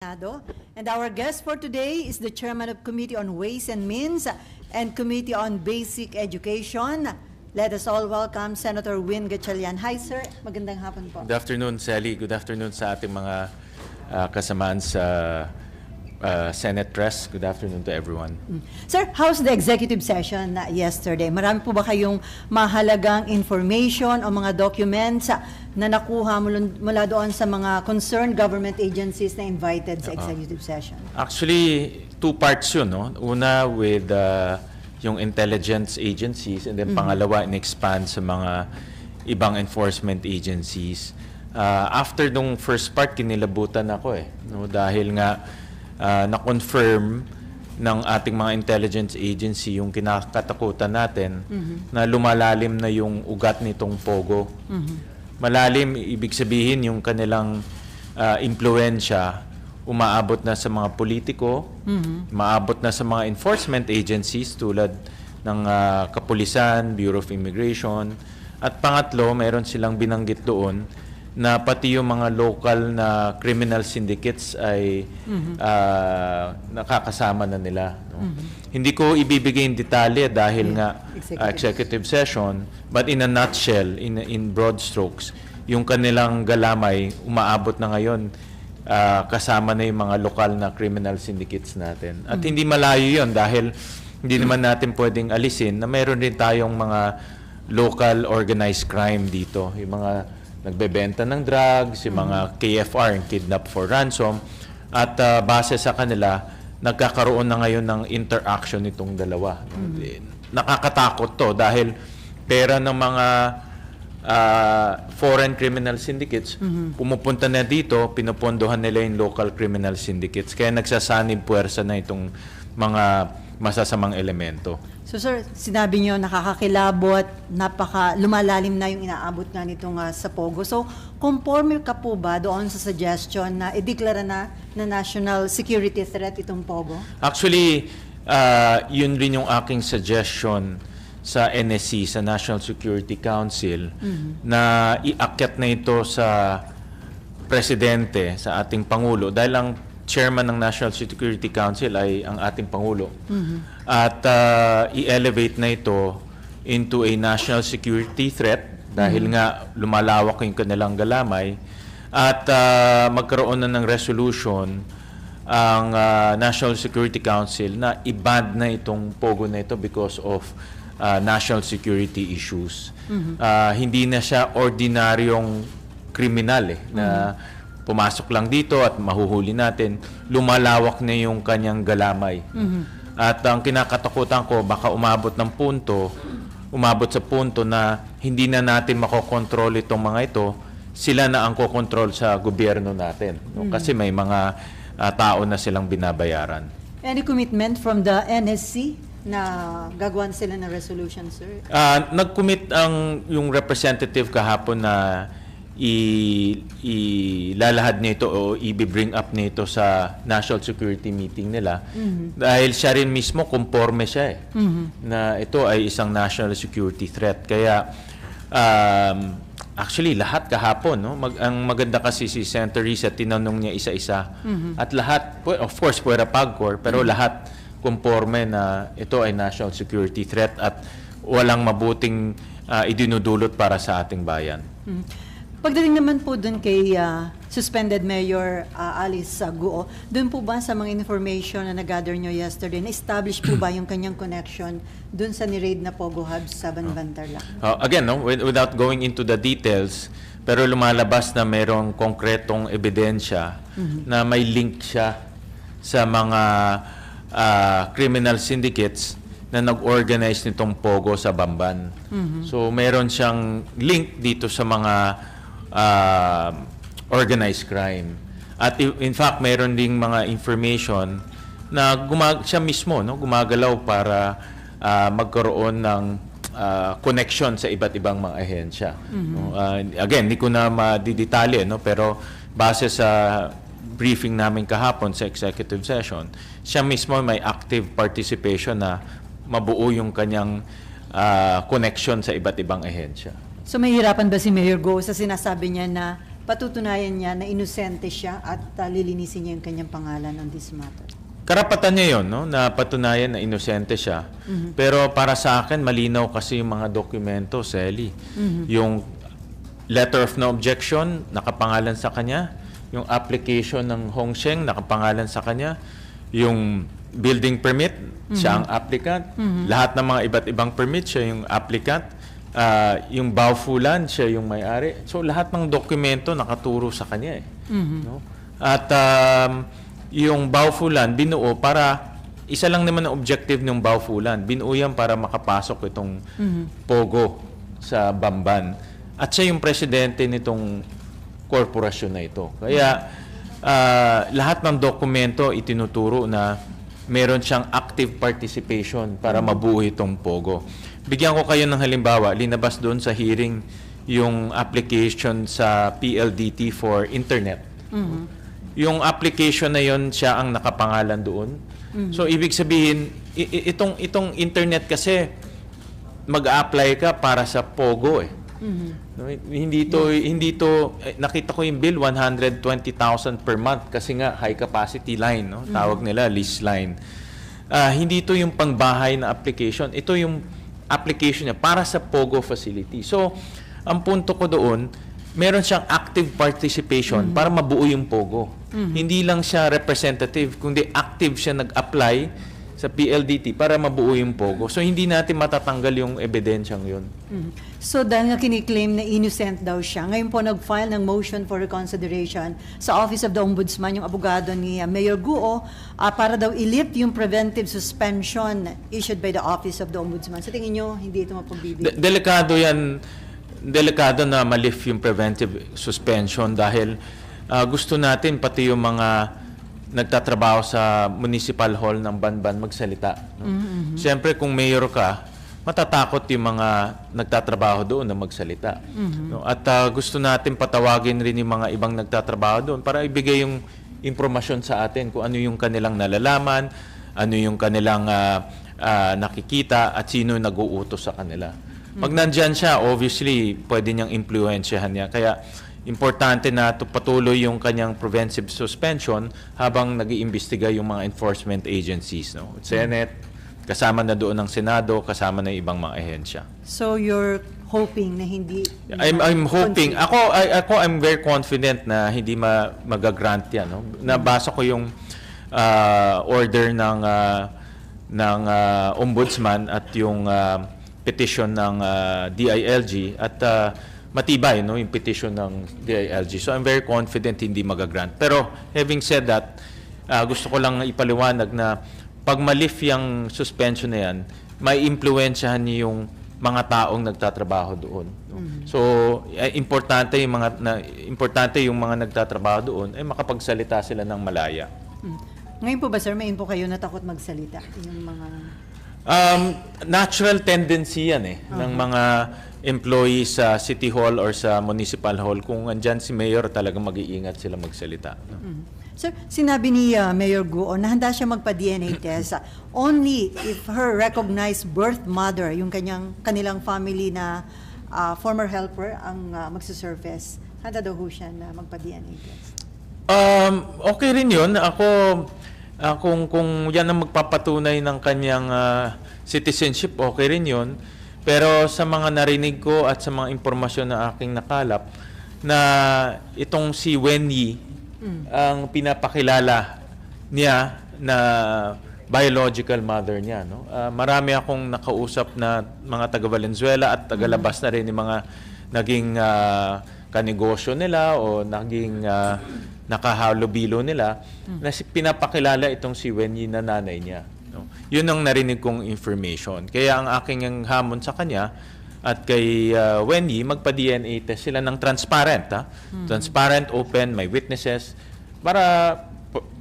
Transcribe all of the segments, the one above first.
And our guest for today is the Chairman of Committee on Ways and Means and Committee on Basic Education. Let us all welcome Senator Win Gatchalian. Hi, sir. Magandang hapon po. Good afternoon, Sally. Good afternoon sa ating mga kasamaan sa Senate Press. Good afternoon to everyone. Sir, how's the executive session yesterday? Marami po ba kayong mahalagang information o mga documents na nakuha mula doon sa mga concerned government agencies na invited sa executive session? Actually, two parts yun. No? Una with yung intelligence agencies and then pangalawa in-expand sa mga ibang enforcement agencies. After nung first part, kinilabutan ako no? Dahil nga na-confirm ng ating mga intelligence agency yung kinakatakutan natin na lumalalim na yung ugat nitong Pogo. Malalim, ibig sabihin yung kanilang impluensya umaabot na sa mga politiko, maabot na sa mga enforcement agencies tulad ng Kapulisan, Bureau of Immigration, at pangatlo, mayroon silang binanggit doon na pati yung mga local na criminal syndicates ay nakakasama na nila. No? Hindi ko ibibigay yung detalye dahil nga executive session, but in a nutshell, in broad strokes, yung kanilang galamay umaabot na ngayon kasama na yung mga lokal na criminal syndicates natin. At hindi malayo yun dahil hindi naman natin pwedeng alisin na meron din tayong mga local organized crime dito. Yung mga nagbebenta ng drugs, yung mga KFR, yung kidnap for ransom, at base sa kanila, nagkakaroon na ngayon ng interaction itong dalawa. Nakakatakot to dahil pera ng mga foreign criminal syndicates, pumupunta na dito, pinupondohan nila yung local criminal syndicates. Kaya nagsasanib puwersa na itong mga masasamang elemento. So sir, sinabi niyo nakakakilabot, lumalalim na yung inaabot nga nitong sa Pogo. So, conforme ka po ba doon sa suggestion na ideklara na national security threat itong Pogo? Actually, yun rin yung aking suggestion sa NSC, sa National Security Council, na iakyat na ito sa presidente, sa ating Pangulo, dahil ang chairman ng National Security Council ay ang ating Pangulo. At i-elevate na ito into a national security threat dahil nga lumalawak yung kanilang galamay at magkaroon na ng resolution ang National Security Council na i-ban na itong Pogo na ito because of national security issues. Hindi na siya ordinaryong kriminal na pumasok lang dito at mahuhuli natin, lumalawak na yung kanyang galamay. At ang kinakatakutan ko, baka umabot sa punto na hindi na natin makokontrol itong mga ito, sila na ang kokontrol sa gobyerno natin. No? Kasi may mga tao na silang binabayaran. Any commitment from the NSC na gagawan sila ng resolution, sir? Nag-commit yung representative kahapon na ilalahad nito o i-bring up nito sa national security meeting nila dahil siya rin mismo conforme siya na ito ay isang national security threat. Kaya actually lahat kahapon ang maganda kasi si Senator Risa, tinanong niya isa-isa at lahat, of course Puera Pagcor, pero lahat conforme na ito ay national security threat at walang mabuting idinudulot para sa ating bayan. Pagdating naman po dun kay suspended Mayor Alice Guo, dun po ba sa mga information na nag-gather nyo yesterday, na-establish po ba yung kanyang connection dun sa ni-raid na Pogo Hubs sa Banbantarlac? Again, without going into the details, pero lumalabas na mayroong konkretong ebidensya na may link siya sa mga criminal syndicates na nag-organize nitong Pogo sa Bamban. So, mayroon siyang link dito sa mga organized crime. At in fact, mayroon ding mga information na siya mismo gumagalaw para magkaroon ng connection sa iba't ibang mga ahensya. Again, hindi ko na madidetalye, pero base sa briefing namin kahapon sa executive session, siya mismo may active participation na mabuo yung kanyang connection sa iba't ibang ahensya. So mahirapan ba si Mayor Guo sa sinasabi niya na patutunayan niya na inosente siya at lilinisin niya yung kanyang pangalan on this matter? Karapatan niya yun, no? Na patunayan na inosente siya. Pero para sa akin, malinaw kasi yung mga dokumento, Sally. Yung letter of no objection, nakapangalan sa kanya. Yung application ng Hong Sheng, nakapangalan sa kanya. Yung building permit, siya ang applicant. Lahat ng mga iba't ibang permit, siya yung applicant. Yung Baofulan, siya yung may-ari. So lahat ng dokumento nakaturo sa kanya. No? At yung Baofulan, binuo para, isa lang naman ang objective ng Baofulan. Binuo yan para makapasok itong Pogo sa Bamban. At siya yung presidente nitong korporasyon na ito. Kaya lahat ng dokumento itinuturo na meron siyang active participation para mabuo itong Pogo. Bigyan ko kayo ng halimbawa, linabas doon sa hearing yung application sa PLDT for internet. Yung application na yon siya ang nakapangalan doon. So ibig sabihin itong internet kasi mag-a-apply ka para sa Pogo eh. No, hindi to nakita ko yung bill 120,000 per month kasi nga high capacity line, no? Tawag nila lease line. Hindi to yung pangbahay na application. Ito yung application niya para sa Pogo facility. So ang punto ko doon, meron siyang active participation para mabuo yung Pogo. Hindi lang siya representative, kundi active siya nag-apply sa PLDT para mabuo yung Pogo. So, hindi natin matatanggal yung ebidensyang yun. So, dahil nga kiniklaim na innocent daw siya, ngayon po nag-file ng motion for reconsideration sa Office of the Ombudsman, yung abogado ni Mayor Guo, para daw i-lift yung preventive suspension issued by the Office of the Ombudsman. Sa tingin nyo, hindi ito mapagbibigay? Delikado yan. Delikado na ma-lift yung preventive suspension dahil gusto natin pati yung mga nagtatrabaho sa municipal hall ng Banban magsalita. No? Siyempre, kung mayor ka, matatakot yung mga nagtatrabaho doon na magsalita. No? At gusto natin patawagin rin yung mga ibang nagtatrabaho doon para ibigay yung impormasyon sa atin kung ano yung kanilang nalalaman, ano yung kanilang nakikita, at sino yung nag-uutos sa kanila. Pag nandyan siya, obviously, pwede niyang impluensyahan niya. Kaya, importante na patuloy yung kanyang preventive suspension habang nag-iimbestiga yung mga enforcement agencies. No? Senate, kasama na doon ng Senado, kasama na yung ibang mga ahensya. So, you're hoping na hindi... I'm hoping. Ako, I'm very confident na hindi mag-grant yan. No? Nabasa ko yung order ng Ombudsman at yung petition ng DILG at matibay, no, yung petition ng DILG. So I'm very confident hindi mag-grant. Pero having said that, gusto ko lang ipaliwanag na pag ma-lift yung suspension na yan, may impluwensyahan niyo yung mga taong nagtatrabaho doon. No? So importante yung mga nagtatrabaho doon ay makapagsalita sila ng malaya. Ngayon po ba, sir, may po kayo na takot magsalita? Yung mga... natural tendency yan ng mga employees sa City Hall or sa Municipal Hall. Kung andyan si Mayor, talagang mag-iingat sila magsalita. No? Sir, sinabi ni Mayor Guo na handa siya magpa-DNA test only if her recognized birth mother, yung kanilang family na former helper ang magsasurface. Handa daw ho siya na magpa-DNA test. Okay rin yun. Kung yan ang magpapatunay ng kanyang citizenship, okay rin yun. Pero sa mga narinig ko at sa mga impormasyon na aking nakalap, na itong si Wen Yi, ang pinapakilala niya na biological mother niya. No? Marami akong nakausap na mga taga-Valenzuela at taga-labas na rin yung mga naging kanegosyo nila o naging nakahalubilo nila na pinapakilala itong si Wen Yi na nanay niya. No? Yun ang narinig kong information. Kaya ang aking hamon sa kanya at kay Wen Yi, magpa-DNA test sila ng transparent. Transparent, open, may witnesses para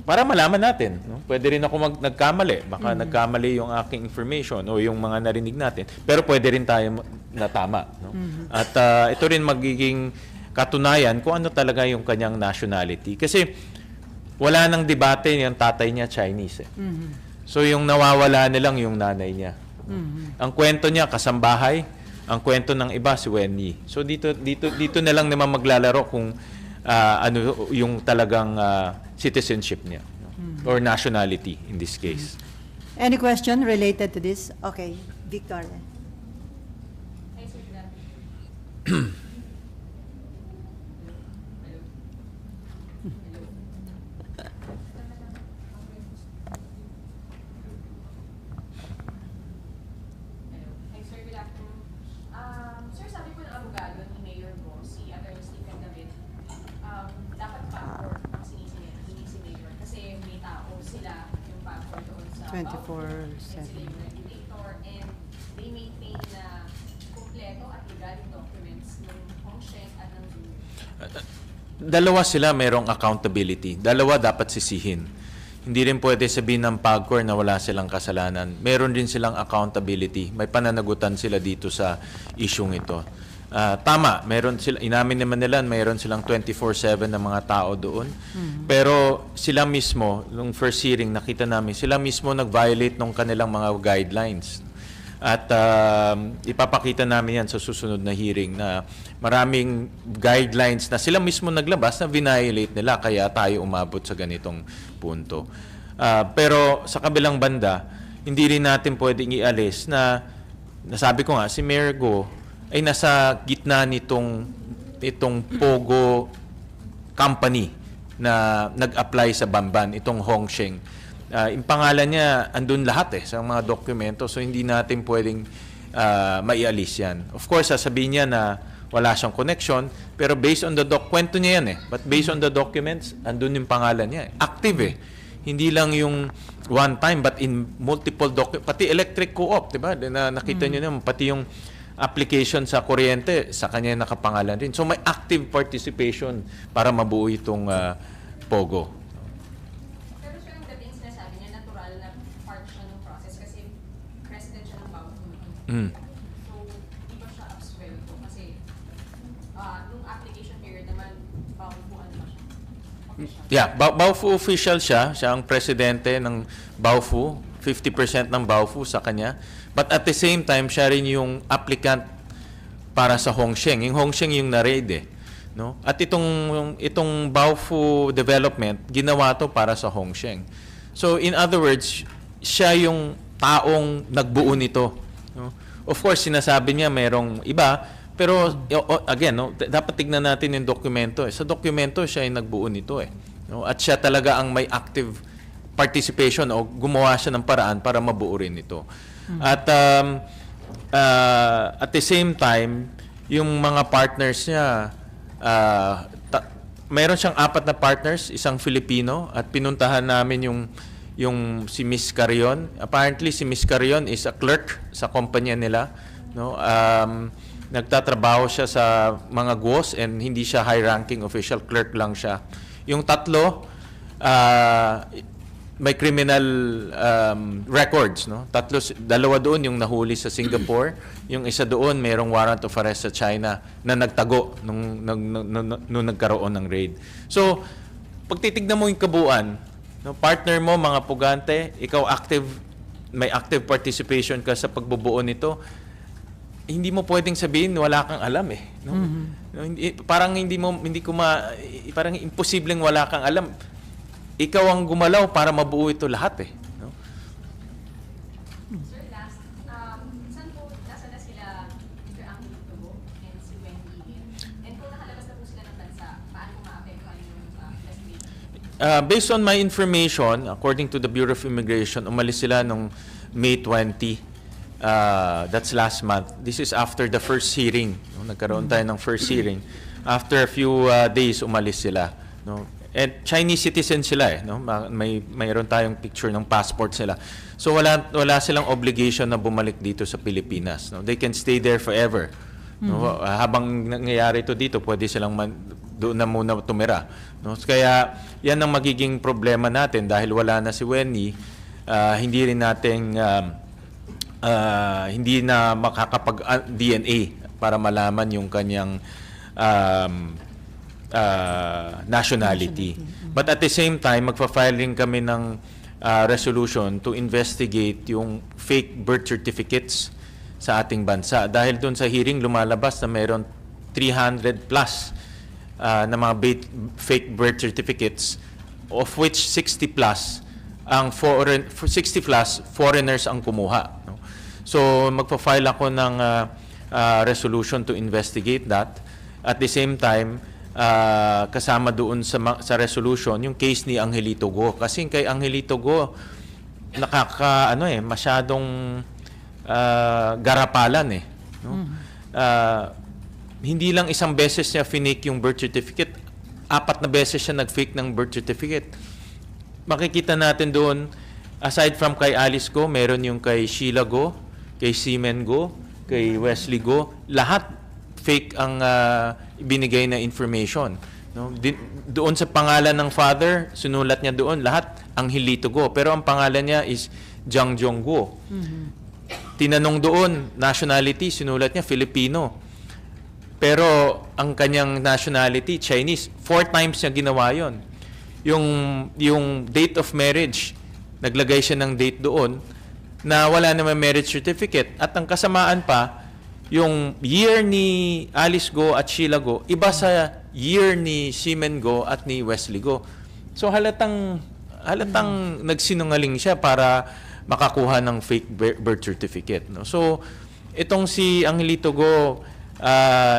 malaman natin. No? Pwede rin ako nagkamali. Baka nagkamali yung aking information o yung mga narinig natin. Pero pwede rin tayo na tama. No? At ito rin magiging katunayan kung ano talaga yung kanyang nationality. Kasi wala nang debate yung tatay niya Chinese. So yung nawawala nilang yung nanay niya. Ang kwento niya kasambahay, ang kwento ng iba si Wen Yi. So dito na lang naman maglalaro kung ano yung talagang citizenship niya, no? Or nationality in this case. Any question related to this? Okay, Victor. Hi, Sir Grabe. Hi, Sir, good afternoon. Sir, sabi po ng abogado ni Mayor Go, si Attorney Stephen David, dapat backward ang sinisingil, hindi si Mayor. Kasi may tao sila yung backward doon sa 24/7. and sila yung regulator, and they maintain na kumpleto at legal yung documents ng Hong Sheng at ng Zoom. Dalawa sila merong accountability. Dalawa dapat sisihin. Hindi rin pwede sabihin ng PAGCOR na wala silang kasalanan. Meron din silang accountability. May pananagutan sila dito sa isyung ito. Tama, meron sila, inamin naman nila, mayroon silang 24/7 na mga tao doon. Pero sila mismo, nung first hearing, nakita namin, sila mismo nag-violate ng kanilang mga guidelines. At ipapakita namin yan sa susunod na hearing na maraming guidelines na sila mismo naglabas na violate nila, kaya tayo umabot sa ganitong punto. Pero sa kabilang banda, hindi rin natin pwedeng ialis na nasabi ko nga, si Mayor Go ay nasa gitna itong Pogo company na nag-apply sa Bamban, itong Hong Sheng. Yung pangalan niya, andun lahat sa mga dokumento, so hindi natin pwedeng maialis yan. Of course, sasabihin niya na wala siyang connection, pero based on the kwento niya yan but based on the documents, andun yung pangalan niya. Active Hindi lang yung one time, but in multiple documents. Pati electric co-op, diba? Nakita niyo naman, pati yung application sa kuryente, sa kanya nakapangalan rin. So may active participation para mabuo itong Pogo. Pero siya yung dating sinasabi niya, natural na part siya ng process kasi president siya ng bawat committee. So, di ba siya absuelto? Kasi nung application period naman, bawat po ano ba siya? Official. Yeah, Baofu official siya. Siya ang presidente ng Baofu. 50% ng Baofu sa kanya. But at the same time, siya rin yung applicant para sa Hong Sheng. Yung Hong Sheng yung na-raid no? At itong Baofu development, ginawa to para sa Hong Sheng. So in other words, siya yung taong nagbuo nito. No? Of course, sinasabi niya mayroong iba, pero again, no, dapat tignan natin yung dokumento. Sa dokumento, siya yung nagbuo nito. No? At siya talaga ang may active participation o gumawa siya ng paraan para mabuo rin ito. At the same time, yung mga partners niya, mayroon siyang 4 na partners, isang Filipino, at pinuntahan namin yung si Miss Carion. Apparently, si Miss Carion is a clerk sa kumpanya nila. No? Nagtatrabaho siya sa mga GWOS and hindi siya high-ranking official, clerk lang siya. Yung 3, may criminal records, no? 2 doon yung nahuli sa Singapore, yung isa doon mayroong warrant of arrest sa China na nagtago nung nagkaroon ng raid. So, pag titignan mo yung kabuuan, no, partner mo, mga pugante, ikaw may active participation ka sa pagbubuo nito, hindi mo pwedeng sabihin wala kang alam no? No, parang parang imposibleng wala kang alam. Ikaw ang gumalaw para mabuo ito lahat no? Sir, last, saan po, nasa na sila Mr. Angelo Tubo and si Wendy Hill? And kung nakalabas na po sila ng bansa, paano po maapektuhan yung investigation? Based on my information, according to the Bureau of Immigration, umalis sila nung May 20. That's last month. This is after the first hearing. No? Nagkaroon tayo ng first hearing. After a few days, umalis sila. No? And Chinese citizen sila no? Mayroon tayong picture ng passport sila. So wala silang obligation na bumalik dito sa Pilipinas. No? They can stay there forever. No? Habang nangyayari ito dito, pwede silang doon na muna tumira. No? Kaya yan ang magiging problema natin dahil wala na si Wendy. Hindi rin natin hindi na makakapag-DNA para malaman yung kanyang nationality. But at the same time, magfa-file rin kami ng resolution to investigate yung fake birth certificates sa ating bansa. Dahil doon sa hearing, lumalabas na mayroon 300 plus na mga fake birth certificates, of which 60 plus foreigners ang kumuha. No? So magpa-file ako ng resolution to investigate that. At the same time, kasama doon sa resolution yung case ni Angelito Go. Kasi kay Angelito Go, masyadong garapalan no? Hindi lang isang beses niya finake yung birth certificate, 4 na beses siya nag-fake ng birth certificate. Makikita natin doon, aside from kay Alice Go, meron yung kay Sheila Go, kay Seaman Go, kay Wesley Go, lahat fake ang ibinigay na information. No? Doon sa pangalan ng father, sinulat niya doon, lahat Angelito Go. Pero ang pangalan niya is Jiang Jong Go. Tinanong doon, nationality, sinulat niya Filipino. Pero ang kanyang nationality, Chinese. 4 times niya ginawa yon. Yung date of marriage, naglagay siya ng date doon na wala naman marriage certificate. At ang kasamaan pa, yung year ni Alice Go at Sheila Go, iba sa year ni Seaman Go at ni Wesley Go. So halatang nagsinungaling siya para makakuha ng fake birth certificate. No? So itong si Angelito Go,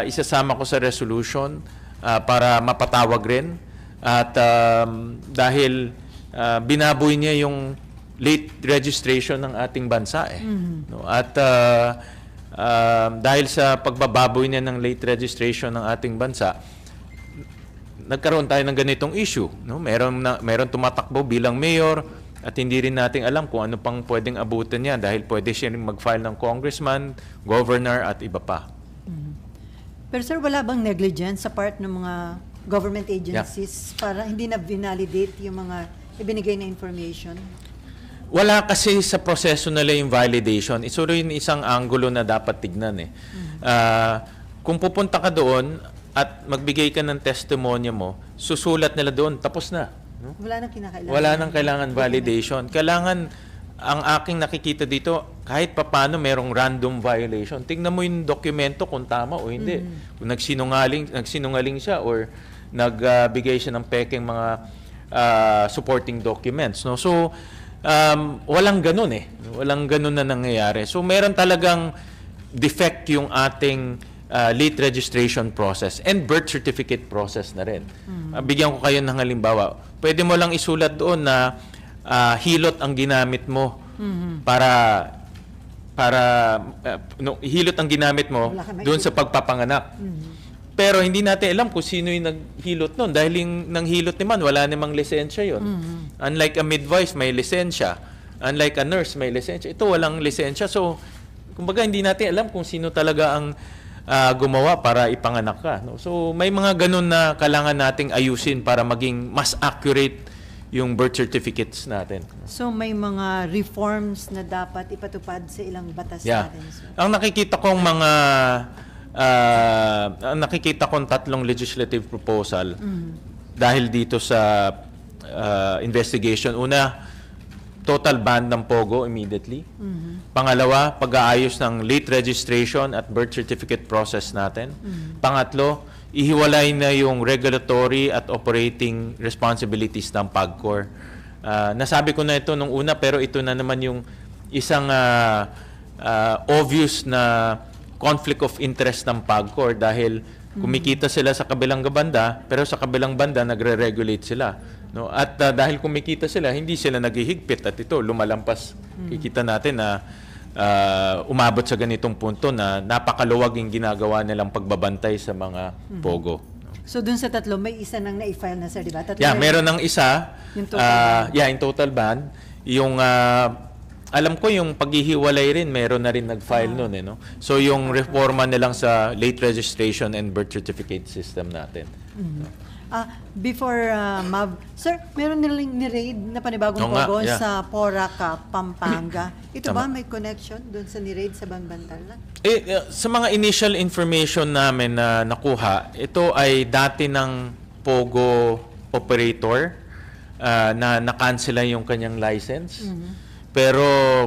isasama ko sa resolution para mapatawag rin. At dahil binaboy niya yung late registration ng ating bansa. No? At dahil sa pagbababoy niya ng late registration ng ating bansa, nagkaroon tayo ng ganitong issue. No? Meron tumatakbo bilang mayor at hindi rin natin alam kung ano pang pwedeng abutin niya dahil pwede siya rin mag-file ng congressman, governor at iba pa. Pero sir, wala bang negligence sa part ng mga government agencies para hindi na validate yung mga ibinigay na information? Wala kasi sa proseso nila yung validation. Ito rin isang anggulo na dapat tignan. Kung pupunta ka doon at magbigay ka ng testimonya mo, susulat nila doon, tapos na. No? Wala nang kinakailangan. Wala nang kailangan validation. Kailangan, ang aking nakikita dito, kahit papano merong random violation. Tingnan mo yung dokumento kung tama o hindi. Kung nagsinungaling siya or nagbigay siya ng peking mga supporting documents. No? So, walang ganun Walang ganun na nangyayari. So, meron talagang defect yung ating late registration process and birth certificate process na rin. Bigyan ko kayo ng halimbawa. Pwede mo lang isulat doon na hilot ang ginamit mo hilot ang ginamit mo doon sa pagpapanganak. Pero hindi natin alam kung sino yung naghilot noon dahil yung nanghilot naman wala namang lisensya yon. Unlike a midwife may lisensya, unlike a nurse may lisensya, ito walang lisensya. So kumbaga hindi natin alam kung sino talaga ang gumawa para ipanganak ka. No? So may mga ganun na kailangan nating ayusin para maging mas accurate yung birth certificates natin. So may mga reforms na dapat ipatupad sa ilang batas natin. So. Ang nakikita kong 3 legislative proposal dahil dito sa investigation. Una, total ban ng POGO immediately. Pangalawa, pag-aayos ng late registration at birth certificate process natin. Pangatlo, ihiwalay na yung regulatory at operating responsibilities ng PAGCOR. Nasabi ko na ito nung una pero ito na naman yung isang obvious na conflict of interest ng PAGCOR dahil kumikita sila sa kabilang banda pero sa kabilang banda nagre-regulate sila. No? At dahil kumikita sila, hindi sila naghihigpit at ito lumalampas. Kikita natin na umabot sa ganitong punto na napakaluwag yung ginagawa nilang pagbabantay sa mga POGO. So dun sa 3, may isa nang na-file na sir, di ba? Meron ng isa. Yung total ban. Yung total ban. Yung alam ko yung paghihiwalay rin, meron na rin nag-file nun. No? So yung reforma nilang sa late registration and birth certificate system natin. Before Mav, sir, meron nilang ni-raid na panibagong POGO sa Porac, Pampanga. Ito ba may connection doon sa ni-raid sa Banbantal? Sa mga initial information namin na nakuha, ito ay dati ng POGO operator na na-cancel yung kanyang license. Pero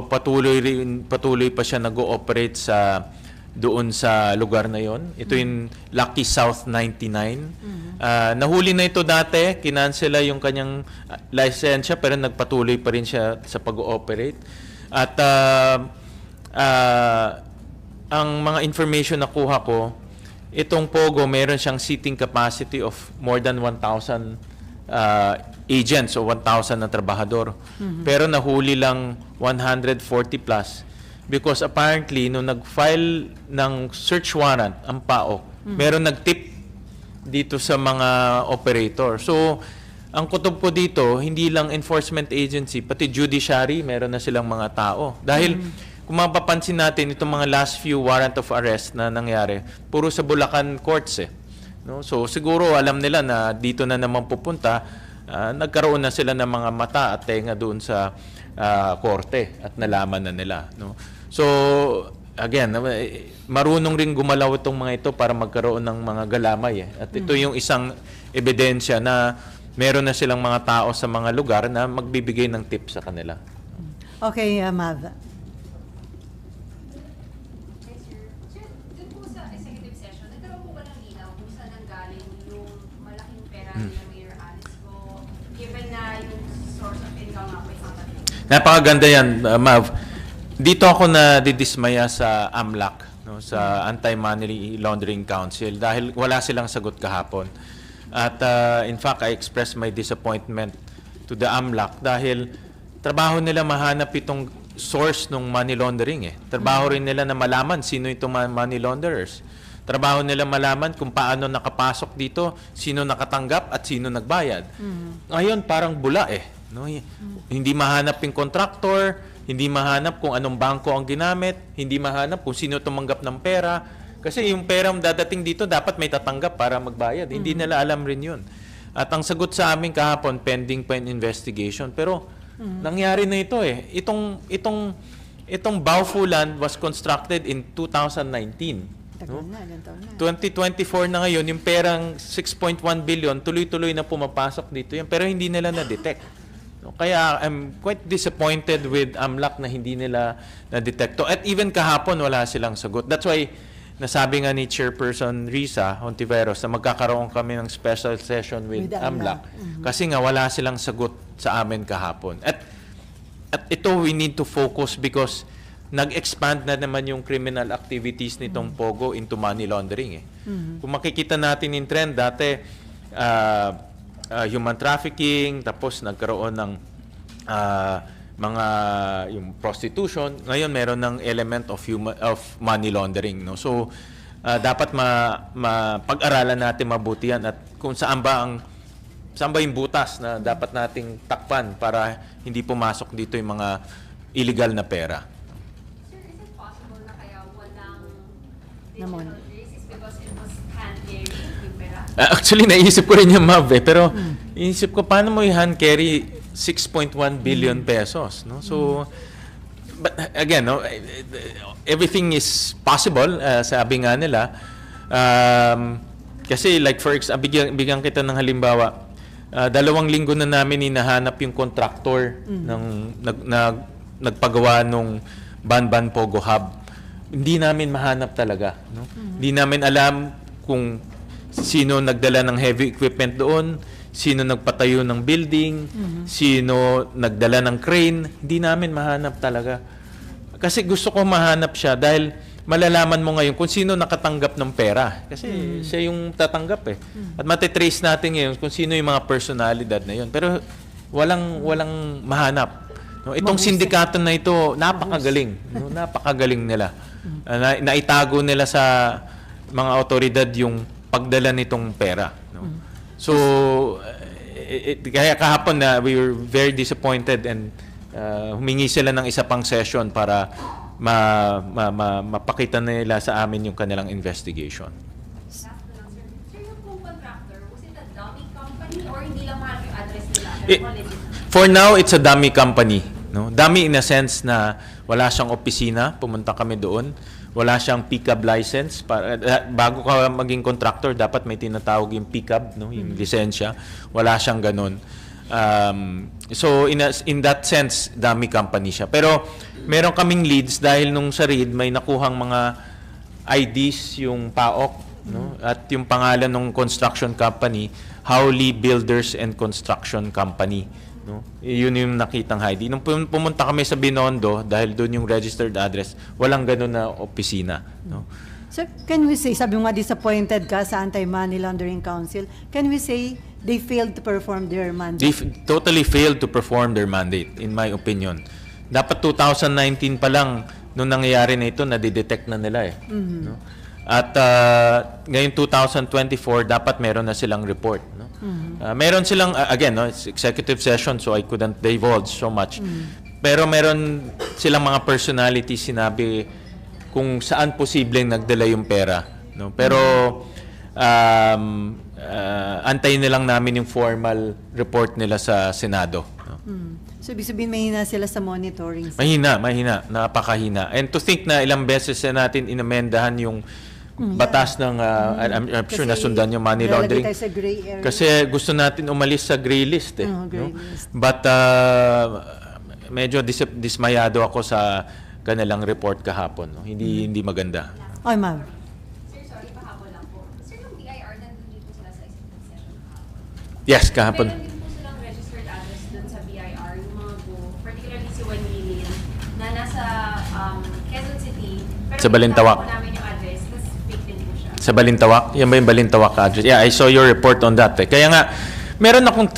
patuloy pa siya nag-ooperate sa doon sa lugar na yon. Ito yung Lucky South 99. Nahuli na ito dati, kinansela yung kanyang lisensya pero nagpatuloy pa rin siya sa pag-ooperate. At ang mga information na kuha ko, itong Pogo, meron siyang seating capacity of more than 1,000 agents o 1,000 na trabahador. Pero nahuli lang 140 plus because apparently, nung nag-file ng search warrant ang PAOK, meron nag-tip dito sa mga operator. So, ang kutob ko dito, hindi lang enforcement agency, pati judiciary, meron na silang mga tao. Dahil kung mapapansin natin, itong mga last few warrant of arrest na nangyari, puro sa Bulacan courts eh. No? So siguro alam nila na dito na naman pupunta, nagkaroon na sila ng mga mata at tenga doon sa korte at nalaman na nila. No? So again, marunong rin gumalaw itong mga ito para magkaroon ng mga galamay eh. At ito yung isang ebidensya na meron na silang mga tao sa mga lugar na magbibigay ng tips sa kanila. Okay, Mav. Dun po sa executive session, nagkaroon po ba ng linaw kung saan nanggaling yung malaking pera ni Mayor Alice Go, given na yung source of income nga po isang pati? Napakaganda yan, Mav. Dito ako na didismaya sa AMLAC, no, sa Anti-Money Laundering Council, dahil wala silang sagot kahapon. At in fact, I expressed my disappointment to the AMLAC dahil trabaho nila mahanap itong source ng money laundering eh. Trabaho rin nila na malaman sino itong money launderers. Trabaho nila malaman kung paano nakapasok dito, sino nakatanggap at sino nagbayad. Ngayon parang bula eh. No? Hindi mahanap yung contractor, hindi mahanap kung anong bangko ang ginamit, hindi mahanap kung sino tumanggap ng pera. Kasi yung pera dadating dito, dapat may tatanggap para magbayad. Hindi nila alam rin yun. At ang sagot sa amin kahapon, pending pa yung investigation. Pero nangyari na ito eh. Itong Baofu land was constructed in 2019. Tagal na, ilang taon na. 2024 na ngayon, yung perang 6.1 billion, tuloy-tuloy na pumapasok dito yan. Pero hindi nila na-detect. No? Kaya I'm quite disappointed with AMLAC na hindi nila na-detect. At even kahapon, wala silang sagot. That's why nasabi nga ni Chairperson Risa Hontiveros na magkakaroon kami ng special session with AMLAC. Kasi nga wala silang sagot sa amin kahapon. At ito we need to focus because nag-expand na naman yung criminal activities nitong Pogo into money laundering eh. Kung makikita natin yung trend, dati human trafficking, tapos nagkaroon ng mga yung prostitution, ngayon meron ng element of money laundering, no. So dapat pag-aralan natin mabuti yan at kung saan ba yung butas na dapat nating takpan para hindi pumasok dito yung mga illegal na pera. Sir, is it possible na kaya walang Naman. digital trace is because it was hand carry yung pera? Actually naisip ko rin yung Mav eh, pero inisip ko paano mo i-hand carry 6.1 billion pesos, no? So but again, no, everything is possible, sabi nga nila. Kasi like for example, bigyan kita ng halimbawa, 2 linggo na namin hinahanap yung contractor ng nagpagawa nung Banban Pogo Hub. Hindi namin mahanap talaga, no? Hindi namin alam kung sino nagdala ng heavy equipment doon, sino nagpatayo ng building, sino nagdala ng crane, hindi namin mahanap talaga. Kasi gusto ko mahanap siya dahil malalaman mo ngayon kung sino nakatanggap ng pera. Kasi siya yung tatanggap eh. At matitrace natin ngayon kung sino yung mga personalidad na yun. Pero walang mahanap. No, itong sindikato na ito, napakagaling. No, napakagaling nila. Naitago nila sa mga otoridad yung pagdala nitong pera. No? So, kaya kahapon na we were very disappointed and humingi sila ng isa pang session para mapakita nila sa amin yung kanilang investigation. Last na lang, sir. Sir, yung pong contractor, was it a dummy company or hindi lang mahal yung address nila? For now, it's a dummy company. No? Dummy in a sense na wala siyang opisina, pumunta kami doon. Wala siyang PCAB license. Bago ka maging contractor, dapat may tinatawag yung PCAB, no? Yung lisensya. Wala siyang ganun. So, in that sense, dummy company siya. Pero, meron kaming leads dahil nung sa RID, may nakuhang mga IDs yung PAOK, no? At yung pangalan ng construction company, Howley Builders and Construction Company, no? Yun yung nakitang ID. Nung pumunta kami sa Binondo, dahil doon yung registered address, walang ganun na opisina, no? Sir, can we say, sabi mo nga disappointed ka sa Anti-Money Laundering Council, can we say they failed to perform their mandate? They totally failed to perform their mandate, in my opinion. Dapat 2019 pa lang, nung nangyayari na ito, nadidetect na nila eh. No? At ngayon 2024, dapat meron na silang report. No? Meron silang, again, no, it's executive session, so I couldn't divulge so much. Pero meron silang mga personalities sinabi kung saan posibleng nagdala yung pera. No? Pero antayin na lang namin yung formal report nila sa Senado. No? So, ibig sabihin, mahina sila sa monitoring. Mahina, napakahina. And to think na ilang beses na natin inamendahan yung batas ng, I'm sure Kasi nasundan yung money laundering. lalagay tayo sa gray area. Kasi gusto natin umalis sa gray list eh. Gray no? list. But medyo dismayado ako sa kanilang report kahapon. No? Hindi maganda. Ay, ma'am. Sir, sorry, pahabol lang po. Sir, yung BIR, nandun din po sila sa executive session kahapon. Yes, kahapon. Meron din po silang registered address dun sa BIR, yung mga go, particularly si Juan Lilin, na nasa Quezon City. Pero Sa Balintawak. nakita po namin yung address, tapos fake din po siya. Sa Balintawak? Yan ba yung Balintawak address? Yeah, I saw your report on that. Eh. Kaya nga, meron akong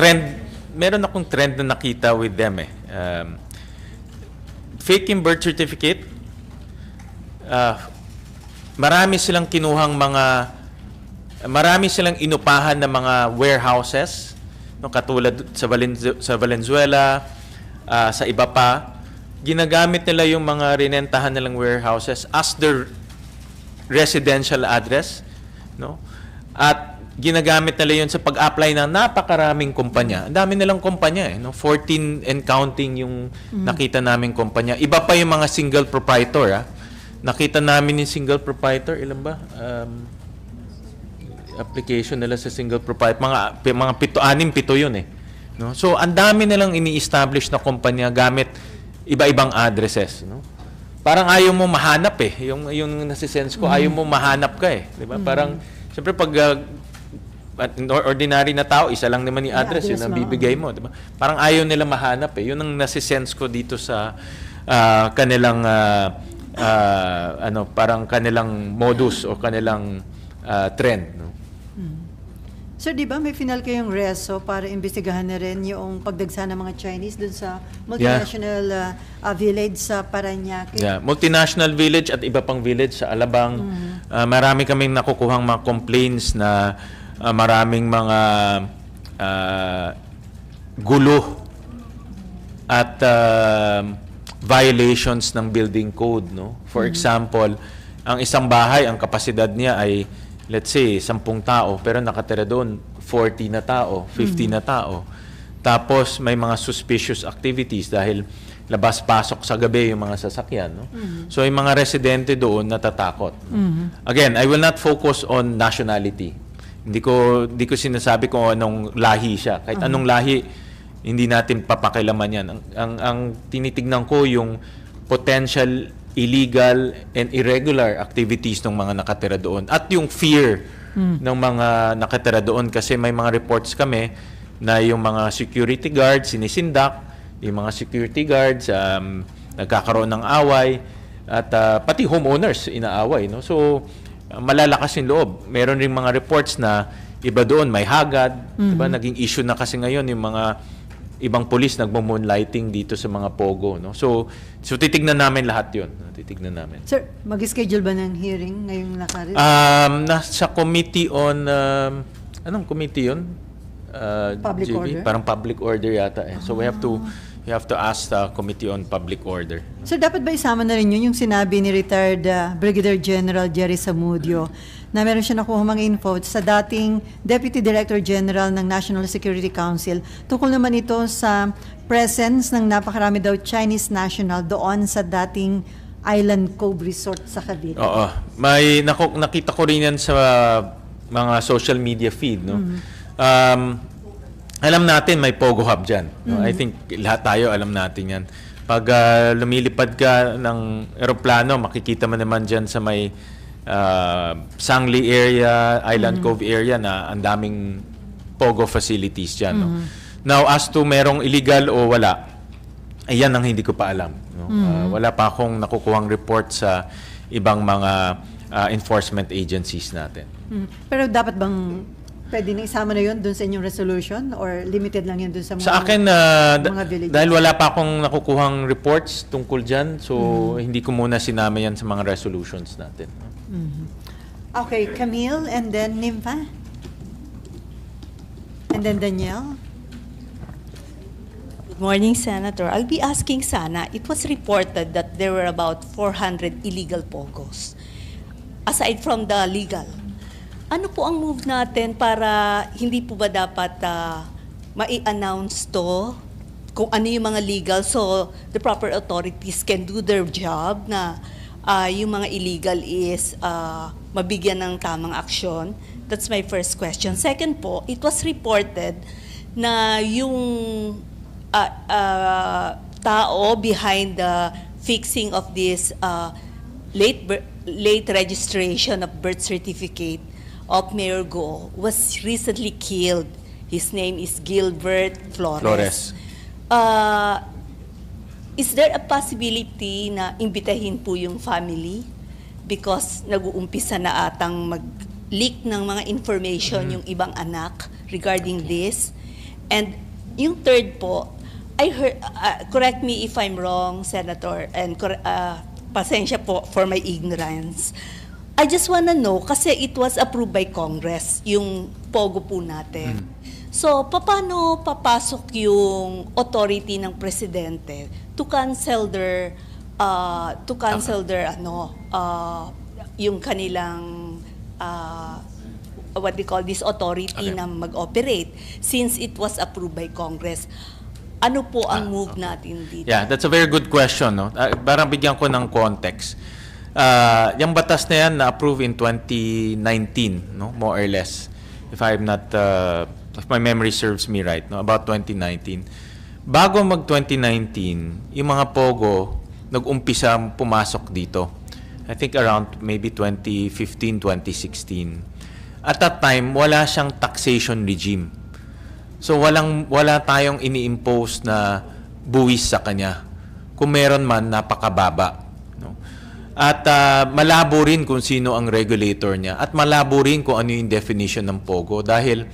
trend na nakita with them eh. Fake yung birth certificate. Marami silang inupahan ng mga warehouses, no, katulad sa Valenzuela, sa iba pa. Ginagamit nila yung mga rinentahan nilang warehouses as their residential address, no? At ginagamit nila yun sa pag-apply ng napakaraming kumpanya. Ang dami nilang kumpanya eh, no? 14 and counting yung nakita naming kumpanya. Iba pa yung mga single proprietor, ah. Nakita namin yung single proprietor, ilan ba? Application nila sa single proprietor, mga 7 yun eh. No? So, ang dami nilang ini-establish na kumpanya gamit iba-ibang addresses, no? Parang ayaw mo mahanap eh. Yung nasisense ko, ayaw mo mahanap ka eh. Di ba? Parang, siyempre pag ordinary na tao, isa lang naman yung address, yun ang bibigay mo. Di ba? Parang ayaw nila mahanap eh. Yun ang nasisense ko dito sa kanilang, parang kanilang modus o kanilang trend, no? Sir, di ba may final kayong reso para imbestigahan na rin yung pagdagsa ng mga Chinese dun sa multinational village sa Parañaque? Yeah, multinational village at iba pang village sa Alabang. Marami kaming nakukuhang mga complaints na maraming mga gulo at violations ng building code, no? For example, ang isang bahay, ang kapasidad niya ay let's say 10 tao, pero nakatira doon 40 na tao, 50 na tao. Tapos may mga suspicious activities dahil labas-pasok sa gabi yung mga sasakyan, no? So yung mga residente doon natatakot. Again, I will not focus on nationality. Hindi ko sinasabi kung anong lahi siya. Kahit anong lahi, hindi natin papakilaman yan. Ang tinitignan ko yung potential illegal and irregular activities ng mga nakatira doon at yung fear ng mga nakatira doon kasi may mga reports kami na yung mga security guards sinisindak, yung mga security guards nagkakaroon ng away at pati homeowners inaaway, no? So malalakas yung loob. Meron ring mga reports na iba doon may hagad, diba? Naging issue na kasi ngayon yung mga ibang pulis nagmo-moonlighting dito sa mga pogo, no? So titignan namin lahat 'yon. Titignan namin. Sir, mag-schedule ba ng hearing ngayong nakarin? Nasa committee on anong committee 'yon? Public order? Parang public order yata eh. So we have to ask the committee on public order. Sir, dapat ba isama na rin yun yung sinabi ni retired Brigadier General Jerry Zamudio na meron siya nakuha mga info sa dating Deputy Director General ng National Security Council. Tungkol naman ito sa presence ng napakarami daw Chinese national doon sa dating Island Cove Resort sa Cavite. Oo. May nakita ko rin yan sa mga social media feed, no? Alam natin may Pogo Hub dyan. No? I think lahat tayo alam natin yan. Pag lumilipad ka ng eroplano, makikita mo naman dyan sa may Sangli area, Island Cove area na ang daming Pogo facilities dyan. No? Now, as to merong illegal o wala, ayan ang hindi ko pa alam. No? Wala pa akong nakukuhang report sa ibang mga enforcement agencies natin. Pero dapat bang pwede na isama na yun dun sa inyong resolution or limited lang yun dun sa mga Sa akin, mga villages? dahil wala pa akong nakukuhang reports tungkol dyan, so hindi ko muna sinama yan sa mga resolutions natin. Okay, Camille and then Nympha. And then Danielle. Good morning, Senator. I'll be asking sana, it was reported that there were about 400 illegal pogos. Aside from the legal, ano po ang move natin para hindi po ba dapat mai-announce to kung ano yung mga legal so the proper authorities can do their job na yung mga illegal is mabigyan ng tamang aksyon? That's my first question. Second po, it was reported na yung tao behind the fixing of this late registration of birth certificate of Mayor Go was recently killed. His name is Gilbert Flores. Is there a possibility na imbitahin po yung family? Because nag-uumpisa na atang mag-leak ng mga information yung ibang anak regarding this. And yung third po, I heard, correct me if I'm wrong, Senator, and pasensya po for my ignorance. I just wanna know, kasi it was approved by Congress, yung POGO po natin. So, paano papasok yung authority ng presidente to cancel their yung kanilang what they call this authority na mag-operate since it was approved by Congress? Ano po ang move natin dito? Yeah, that's a very good question. No? Parang bigyan ko ng context. Yung batas na yan na-approve in 2019, no? More or less. If my memory serves me right, no? About 2019. Bago mag-2019, yung mga POGO nag-umpisa pumasok dito. I think around maybe 2015, 2016. At that time, wala siyang taxation regime. So wala tayong ini-impose na buwis sa kanya. Kung meron man, napakababa. No? At malabo rin kung sino ang regulator niya. At malabo rin kung ano yung definition ng POGO. Dahil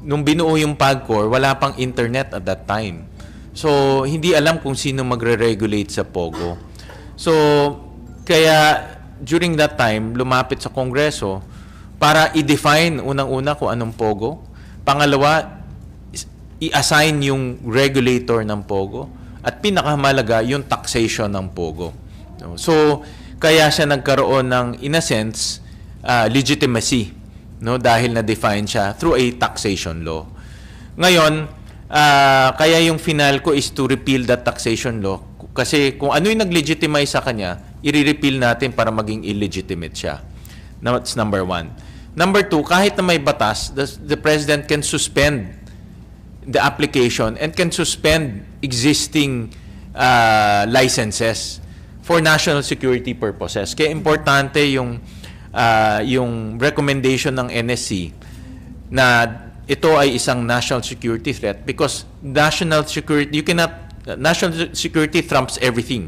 nung binuo yung PAGCOR, wala pang internet at that time. So hindi alam kung sino magre-regulate sa POGO. So kaya during that time, lumapit sa Kongreso para i-define unang-una kung anong POGO. Pangalawa, i-assign yung regulator ng POGO at pinakamahalaga yung taxation ng POGO. No? So, kaya siya nagkaroon ng, in a sense, legitimacy, no? Dahil na-define siya through a taxation law. Ngayon, kaya yung final ko is to repeal that taxation law kasi kung ano yung nag-legitimize sa kanya, i-repeal natin para maging illegitimate siya. Now, that's number one. Number two, kahit na may batas, the President can suspend the application and can suspend existing licenses for national security purposes. Kaya importante yung recommendation ng NSC na ito ay isang national security threat because national security trumps everything,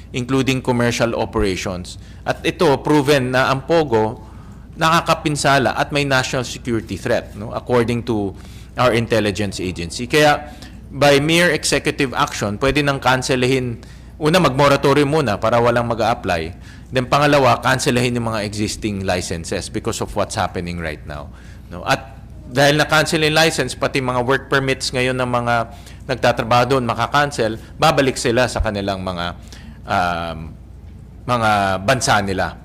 including commercial operations. At ito, proven na ang POGO nakakapinsala at may national security threat, no? According to our intelligence agency. Kaya, by mere executive action, pwede nang cancelahin, una, mag-moratorium muna para walang mag-a-apply. Then, pangalawa, cancelahin yung mga existing licenses because of what's happening right now. No? At dahil na-cancel yung license, pati mga work permits ngayon ng mga nagtatrabaho doon makakancel, babalik sila sa kanilang mga bansa nila.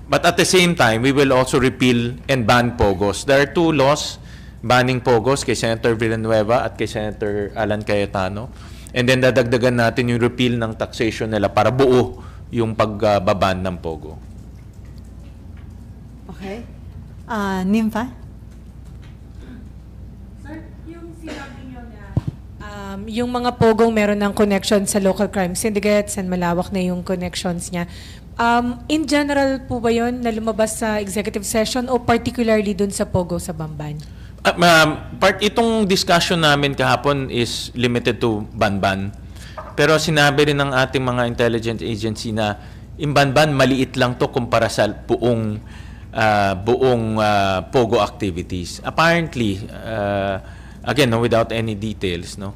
But at the same time, we will also repeal and ban POGOs. There are two laws banning POGOs kay Senator Villanueva at kay Senator Alan Cayetano. And then dadagdagan natin yung repeal ng taxation nila para buo yung pagbaban ng POGO. Okay. Nympha? Sir, yung sinabi nyo na yung mga pogong meron ng connection sa local crime syndicate and malawak na yung connections niya. In general po ba yun na lumabas sa executive session o particularly dun sa Pogo sa Bamban? Itong discussion namin kahapon is limited to Banban. Pero sinabi rin ng ating mga intelligence agency na in Banban, maliit lang to kumpara sa buong Pogo activities. Apparently, again, no, without any details, no,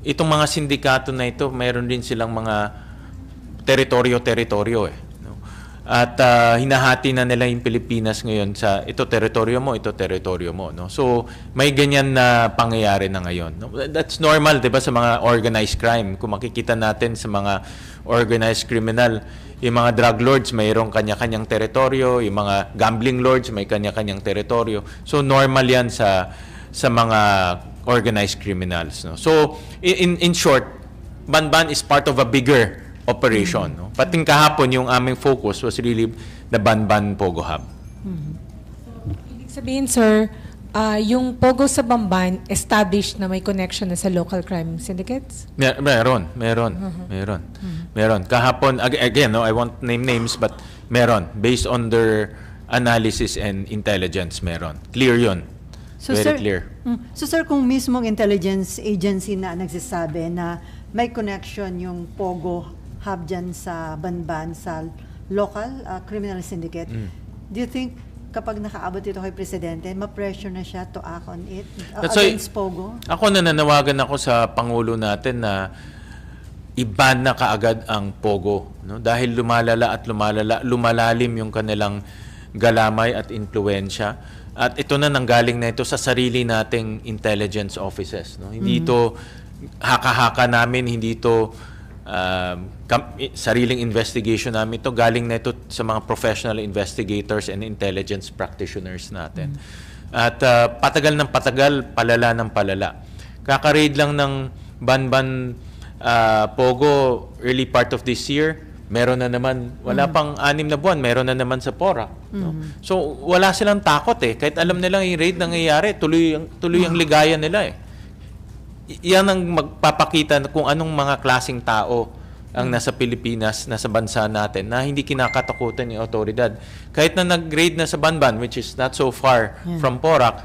itong mga sindikato na ito, mayroon din silang mga teritoryo eh. No? At hinahati na nila yung Pilipinas ngayon sa ito teritoryo mo. No? So, may ganyan na pangyayari na ngayon. No? That's normal, di ba, sa mga organized crime. Kung makikita natin sa mga organized criminal, yung mga drug lords mayroong kanya-kanyang teritoryo, yung mga gambling lords may kanya-kanyang teritoryo. So, normal yan sa mga organized criminals. No? So, in short, Banban is part of a bigger operation. No? Pating kahapon, yung aming focus was really the Banban Pogo Hub. Ibig sabihin, sir, yung Pogo sa Bamban established na may connection na sa local crime syndicates? Meron. Kahapon, again, no, I won't name names, but meron. Based on their analysis and intelligence, meron. Clear yun. So, Very sir, clear. So sir, kung mismong intelligence agency na nagsasabi na may connection yung Pogo Hub dyan sa Banban, sa local criminal syndicate, do you think kapag nakaabot ito kay Presidente, ma-pressure na siya to act on it against Pogo? Ako nananawagan ako sa Pangulo natin na i-ban na kaagad ang Pogo. No? Dahil lumalalim yung kanilang galamay at impluensya. At ito na nanggaling na ito sa sarili nating intelligence offices. No? Hindi ito haka-haka namin, hindi ito sariling investigation namin. Ito galing na ito sa mga professional investigators and intelligence practitioners natin. At patagal ng patagal, palala ng palala. Kaka-raid lang ng Banban Pogo early part of this year. Meron na naman, wala pang 6 na buwan, meron na naman sa Porac. No? So, wala silang takot eh. Kahit alam nilang yung raid nangyayari, tuloy ang ligaya nila eh. Yan ang magpapakita kung anong mga klaseng tao ang nasa Pilipinas, nasa bansa natin, na hindi kinakatakutan yung otoridad. Kahit na nag-raid na sa Banban, which is not so far from Porac,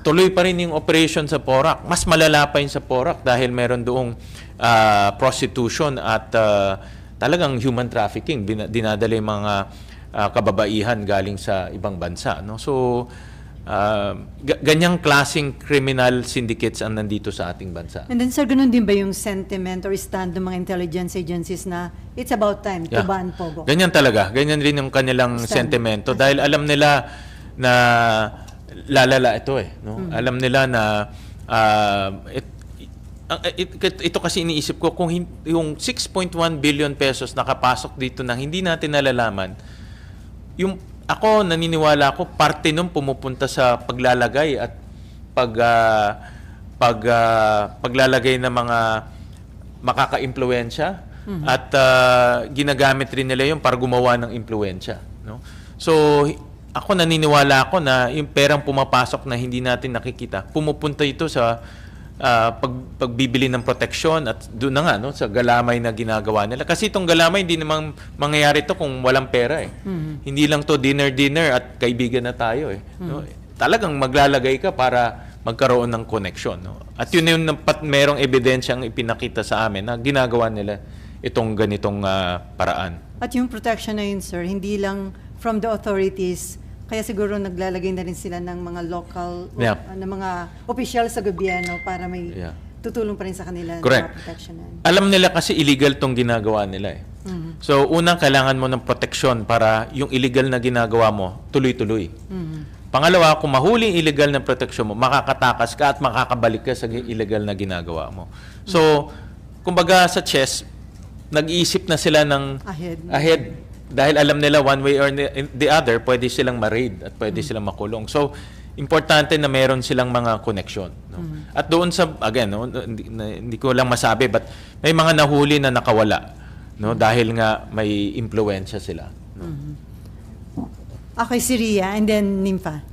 tuloy pa rin yung operation sa Porac. Mas malala pa yun sa Porac dahil meron doong prostitution at talagang human trafficking. Dinadala yung mga kababaihan galing sa ibang bansa. No? So, ganyang klaseng criminal syndicates ang nandito sa ating bansa. And then, sir, ganun din ba yung sentiment or stand ng mga intelligence agencies na it's about time to ban Pogo? Ganyan talaga. Ganyan rin yung kanilang sentimento. Dahil alam nila na lalala ito eh. No? Alam nila na ito kasi iniisip ko, kung yung 6.1 billion pesos nakapasok dito na hindi natin nalalaman, ako naniniwala ako parte nung pumupunta sa paglalagay at paglalagay ng mga makaka-impluwensya at ginagamit rin nila yun para gumawa ng impluwensya. No? So, ako naniniwala ako na yung perang pumapasok na hindi natin nakikita, pumupunta ito sa pagbibili ng proteksyon at doon na nga no, sa galamay na ginagawa nila. Kasi itong galamay, hindi namang mangyayari ito kung walang pera eh. Hindi lang to dinner at kaibigan na tayo eh. No? Talagang maglalagay ka para magkaroon ng connection. No? At yun yung merong ebidensyang ipinakita sa amin na ginagawa nila itong ganitong paraan. At yung protection na yun, sir, hindi lang from the authorities, kaya siguro naglalagay na rin sila ng mga local, ng mga opisyal sa gobyerno para may tutulong pa rin sa kanila ng mga protection. Alam nila kasi illegal tong ginagawa nila eh. So, unang kailangan mo ng protection para yung illegal na ginagawa mo, tuloy-tuloy. Pangalawa, kung mahuli yung illegal na protection mo, makakatakas ka at makakabalik ka sa illegal na ginagawa mo. So, kumbaga sa chess, nag-iisip na sila ng ahead. Dahil alam nila one way or the other, pwede silang ma-raid at pwede silang makulong. So, importante na meron silang mga connection. No? At doon sa, again, no, hindi ko lang masabi, but may mga nahuli na nakawala. No? Dahil nga may impluensya sila. No? Okay, si Ria, and then Nympha.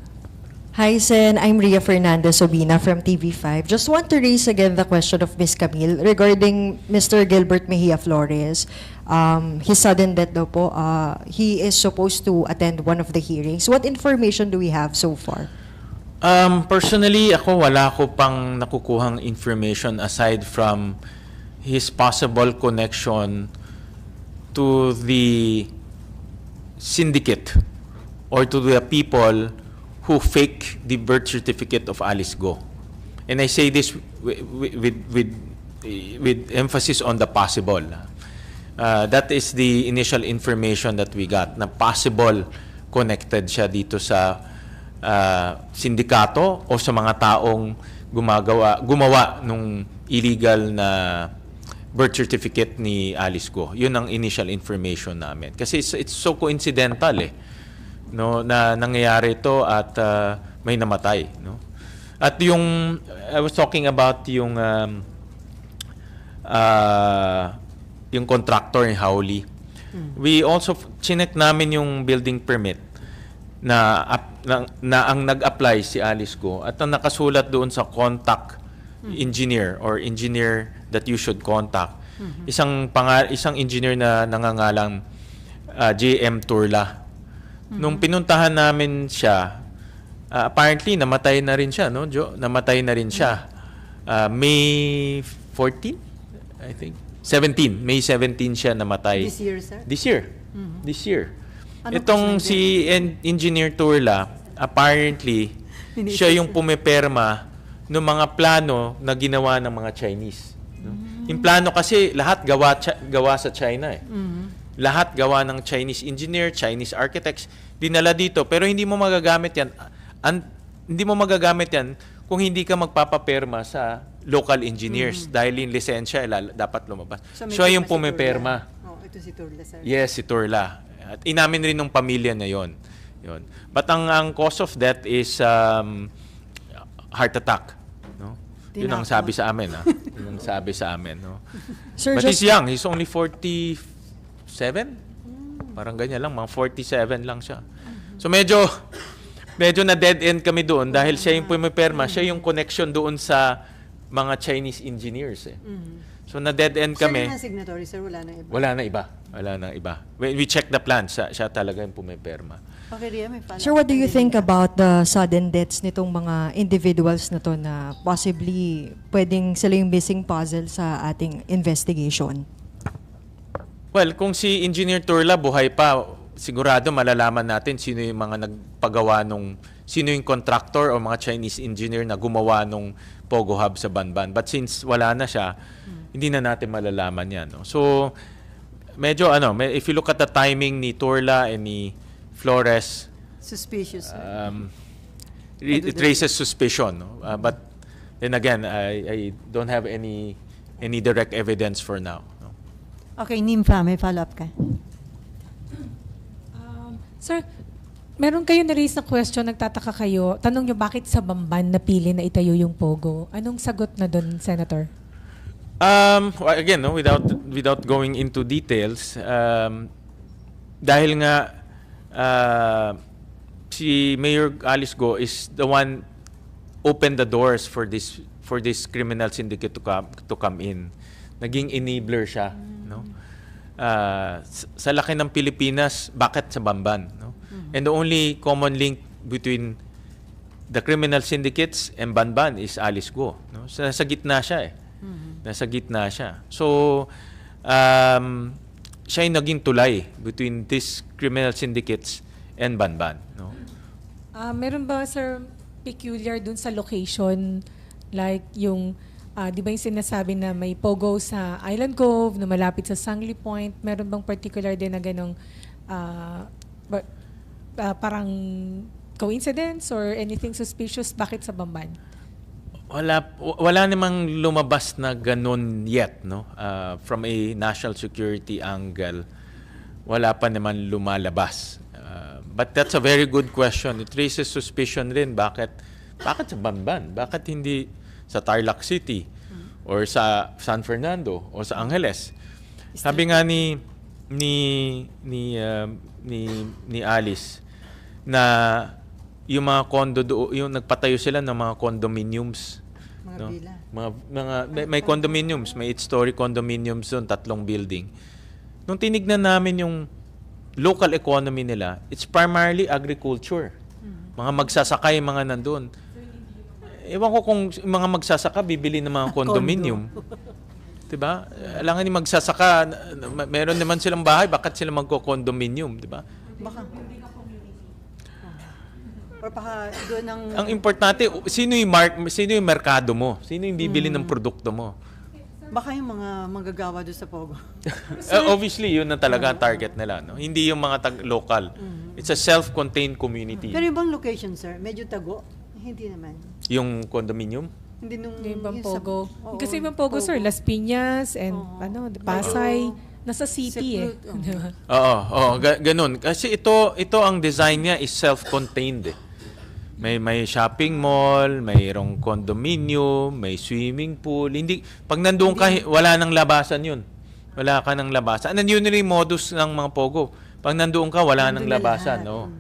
Hi, Sen. I'm Ria Fernandez Obina from TV5. Just want to raise again the question of Ms. Camille regarding Mr. Gilbert Mejia Flores. His sudden death daw po, he is supposed to attend one of the hearings. What information do we have so far? Personally, wala ko pang nakukuhang information aside from his possible connection to the syndicate or to the people who fake the birth certificate of Alice Go. And I say this with emphasis on the possible. That is the initial information that we got, na possible connected siya dito sa sindikato o sa mga taong gumawa nung illegal na birth certificate ni Alice Go. Yun ang initial information namin. Kasi it's so coincidental no, na nangyayari ito at may namatay, no. At yung I was talking about yung contractor in Howley. We also chinek namin yung building permit na ang nag-apply si Alice Go at ang nakasulat doon sa contact engineer or engineer that you should contact. Isang engineer na nangangalang JM Turla. Nung pinuntahan namin siya, apparently namatay na rin siya, no, Jo? Namatay na rin siya. May 14, I think. 17. May 17 siya namatay. This year, sir? This year. This year. Ano Itong po si Engineer Turla, apparently, siya yung pumiperma ng mga plano na ginawa ng mga Chinese. No? Yung plano kasi lahat gawa sa China eh. Lahat gawa ng Chinese engineer, Chinese architects, dinala dito. Pero hindi mo magagamit yan. Hindi mo magagamit yan kung hindi ka magpapaperma sa local engineers. Dahil yung lisensya dapat lumabas. Siya yung pumiperma. Oh, ito si Turla, sir. Yes, si Turla. At inamin rin ng pamilya na yon. But ang cause of death is heart attack. No? Yun ang sabi sa amin. Yun ang sabi sa amin. No? Sir, But he's young. He's only 47? Parang ganyan lang. Mga 47 lang siya. So medyo na dead end kami doon dahil siya yung pumiperma. Siya yung connection doon sa mga Chinese engineers. So na dead end kami. Siya na signatory, sir. Wala na iba. Wala na iba. We check the plan. Siya talaga yung pumiperma. Okay, Ria, may follow-up. Sir, what do you think about the sudden deaths nitong mga individuals na to na possibly pwedeng sila yung missing puzzle sa ating investigation? Well, kung si Engineer Turla buhay pa, sigurado malalaman natin sino yung mga nagpagawa sino yung contractor o mga Chinese engineer na gumawa nung Pogo Hub sa Banban. But since wala na siya, hindi na natin malalaman yan. No? So, medyo if you look at the timing ni Turla and ni Flores, Suspicious, sir. It raises suspicion. No? But then again, I don't have any direct evidence for now. No? Okay, Nympha, may follow-up ka. Sir, meron kayo na-raise na question, nagtataka kayo. Tanong nyo, bakit sa Bamban napili na itayo yung Pogo? Anong sagot na doon, Senator? Well, again, no, without going into details, dahil nga si Mayor Alice Go is the one opened the doors for this criminal syndicate to come in. Naging enabler siya, no? Sa laki ng Pilipinas, bakit sa Bamban, no? And the only common link between the criminal syndicates and Banban is Alice Go, no? So, nasa gitna siya eh. Nasa gitna siya. So siya yung naging tulay between these criminal syndicates and Banban, no? Meron ba, sir, peculiar dun sa location? Like yung, di ba yung sinasabi na may Pogo sa Island Cove, na malapit sa Sangley Point? Meron bang particular din na ganong parang coincidence or anything suspicious? Bakit sa Bamban? Wala namang lumabas na ganun yet, no? From a national security angle, wala pa naman lumalabas. But that's a very good question. It raises suspicion rin. Bakit sa Bamban? Bakit hindi sa Tarlac City or sa San Fernando o sa Angeles? Sabi nga ni Alice na yung mga condo yung nagpatayo sila ng mga condominiums. Mga No? villa. May condominiums, may 8-story condominiums doon, 3 building. Nung tinignan namin yung local economy nila, it's primarily agriculture. Mga magsasaka yung mga nandun. Ewan ko kung yung mga magsasaka bibili ng mga condominium. Diba? Alangan yung magsasaka, meron naman silang bahay, bakit sila magko-condominium, diba? Baka. Or baka doon Ang importante, sino yung merkado mo? Sino yung bibili ng produkto mo? baka yung mga manggagawa doon sa Pogo. Obviously, yun na talaga ang target nila. No? Hindi yung mga local. It's a self-contained community. Pero yung bang location, sir? Medyo tago? Hindi naman. Yung condominium? Hindi nung... Yung ibang yung sa- Pogo. Oo, Kasi ibang Pogo, sir, Las Piñas and Pasay. Nasa city eh. Secluded, Oo, ganun. Kasi ito ang design niya is self-contained eh. May shopping mall, mayroong condominium, may swimming pool. Hindi pag nandoon ka wala nang labasan 'yun. Wala ka nang labasan. And yun yung modus ng mga Pogo. Pag nandoon ka wala nang Nandun na labasan, lahat. no.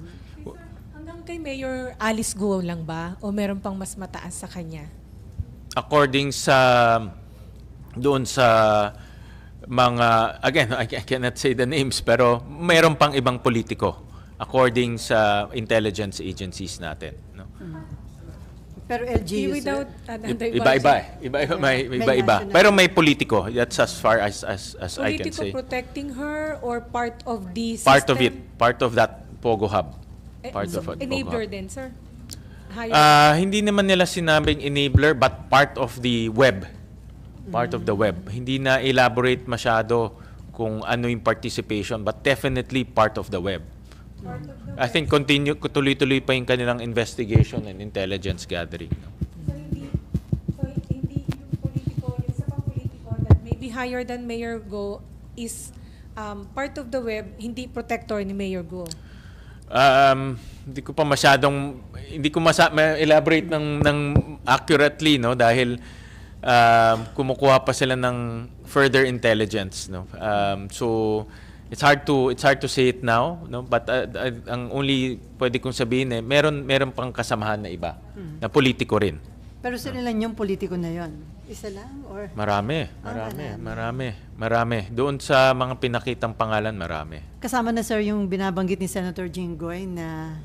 Hanggang kay Mayor Alice Guo lang ba? O meron pang mas mataas sa kanya? According sa doon sa mga, again, I cannot say the names, pero mayroon pang ibang politiko according sa intelligence agencies natin, no. Pero LGU, sir? Without Iba-iba eh. Iba-iba. national. Pero may politiko. That's as far as I can Politiko say. protecting her or part of the system? Part of it. Part of that Pogo Hub. Part so, of it. enabler din, sir? Hindi naman nila sinabing enabler but part of the web. Part of the web. Hindi na elaborate masyado kung ano yung participation but definitely part of the web. I think tuloy-tuloy pa yung kanilang investigation and intelligence gathering. So, hindi yung politiko, yung isa pang politiko that maybe higher than Mayor Go is part of the web, hindi protector ni Mayor Go. Hindi ko pa masyadong elaborate ng accurately, no, dahil kumukuha pa sila ng further intelligence, no. So it's hard to say it now, no, but ang only pwede kong sabihin meron pang kasamahan na iba na politiko rin. Pero sila lang yung politiko na yon. Isa lang? Or Marami. Doon sa mga pinakitang pangalan, marami. kasama na, sir, yung binabanggit ni Senator Jinggoy na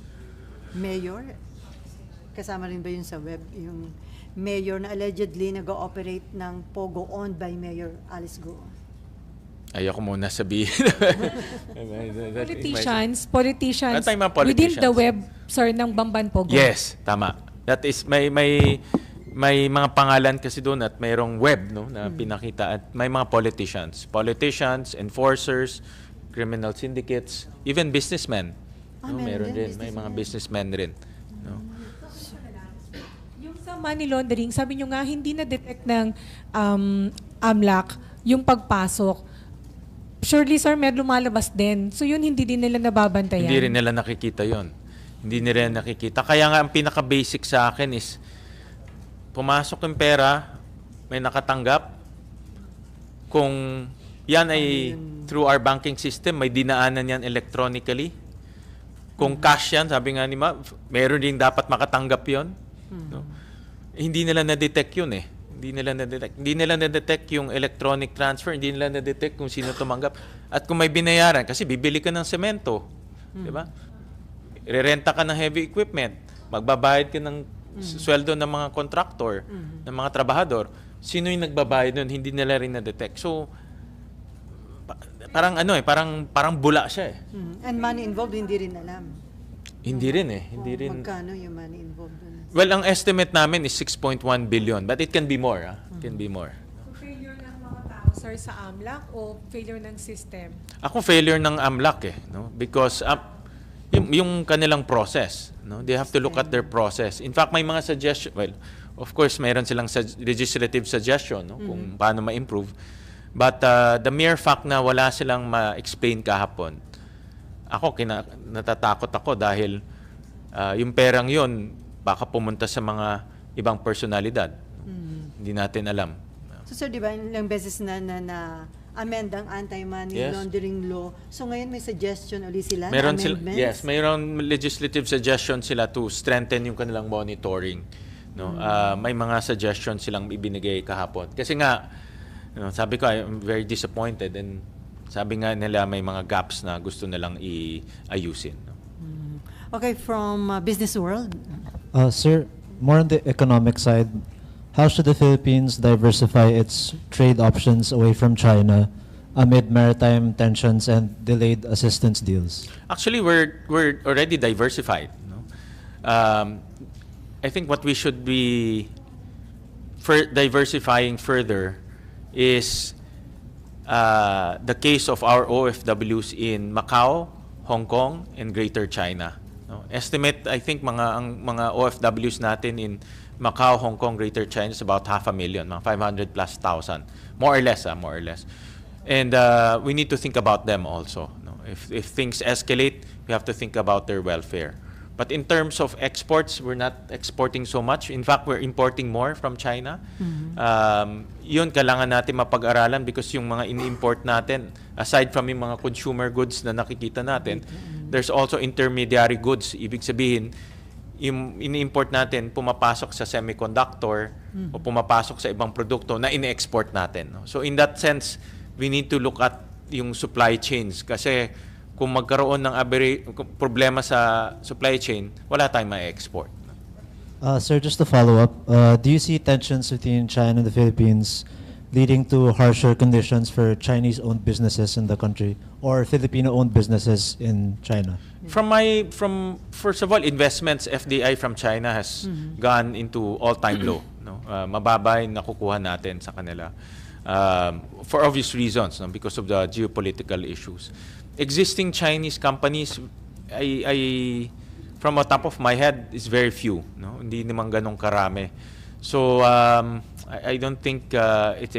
mayor? Kasama rin ba yun sa web? Yung mayor na allegedly nag-ooperate ng Pogo owned by Mayor Alice Guo. Ayoko muna sabihin. Politicians At may mga within the politicians. web, sir, ng Bamban Pogo. Yes, tama. That is may mga pangalan kasi doon at mayroong web, no, na pinakita at may mga politicians, enforcers, criminal syndicates, even businessmen. No, meron meron din, din, may mga businessmen rin, no. Yung sa money laundering, sabi nyo nga, hindi na-detect ng AMLAC yung pagpasok. Surely, sir, may lumalabas din. So, yun, hindi din nila nababantayan. Hindi rin nila nakikita yon. Hindi nila nakikita. Kaya nga, ang pinaka-basic sa akin is, pumasok yung pera, may nakatanggap. Kung yan ay through our banking system, may dinaanan yan electronically. Kung cash yan, sabi nga ni Ma, meron din dapat makatanggap yon. No? Hindi nila na-detect yun eh. Hindi nila na-detect yung electronic transfer, hindi nila na-detect kung sino tumanggap. At kung may binayaran, kasi bibili ka ng semento, di ba? Irerenta ka ng heavy equipment, magbabayad ka ng sweldo ng mga contractor, ng mga trabahador. Sino yung nagbabayad nun? Hindi nila rin na-detect. So, parang bula siya eh. And money involved, hindi rin alam. Hindi rin eh. Hindi rin. Magkano yung money involved dun? Well, ang estimate namin is 6.1 billion, but it can be more. It can be more. So, failure ng mga tao, sir, sa AMLAC o failure ng system? Ako failure ng AMLAC eh, no? Because yung kanilang process, no? They have to look at their process. In fact, may mga suggestion, well, of course, mayroon silang legislative suggestion, no? Kung paano ma-improve. But the mere fact na wala silang ma-explain kahapon, natatakot ako dahil yung perang yun, baka pumunta sa mga ibang personalidad. Hindi natin alam. So, sir, di ba, ilang beses na amend ang anti-money Yes. laundering law. So ngayon may suggestion ulit sila Meron na amendments? yes, mayroon legislative suggestion sila to strengthen yung kanilang monitoring. No, may mga suggestions silang ibinigay kahapon. Kasi nga, sabi ko, I'm very disappointed, and sabi nga nila may mga gaps na gusto nilang i-ayusin. No? Okay, from Business World. Sir, more on the economic side, how should the Philippines diversify its trade options away from China amid maritime tensions and delayed assistance deals? Actually, we're already diversified. No? I think what we should be diversifying further is the case of our OFWs in Macau, Hong Kong, and Greater China. No? Estimate, I think, ang mga OFWs natin in Macau, Hong Kong, Greater China is about 500,000, mga 500,000+, more or less. And we need to think about them also. No? If things escalate, we have to think about their welfare. But in terms of exports, we're not exporting so much. In fact, we're importing more from China. Yun, kailangan natin mapag-aralan because yung mga ini-import natin, aside from yung mga consumer goods na nakikita natin, there's also intermediary goods. Ibig sabihin, yung ini-import natin, pumapasok sa semiconductor o pumapasok sa ibang produkto na ini-export natin. No? So in that sense, we need to look at yung supply chains kasi kung magkaroon ng problema sa supply chain, wala tayong ma-export. Sir, just to follow up, do you see tensions between China and the Philippines leading to harsher conditions for Chinese-owned businesses in the country or Filipino-owned businesses in China? From first of all, investments, FDI from China has gone into all-time low. No? Mababa yung nakukuha natin sa kanila. For obvious reasons, no? Because of the geopolitical issues. Existing Chinese companies, from the top of my head, is very few. No? Hindi naman ganong karami. So, I don't think it's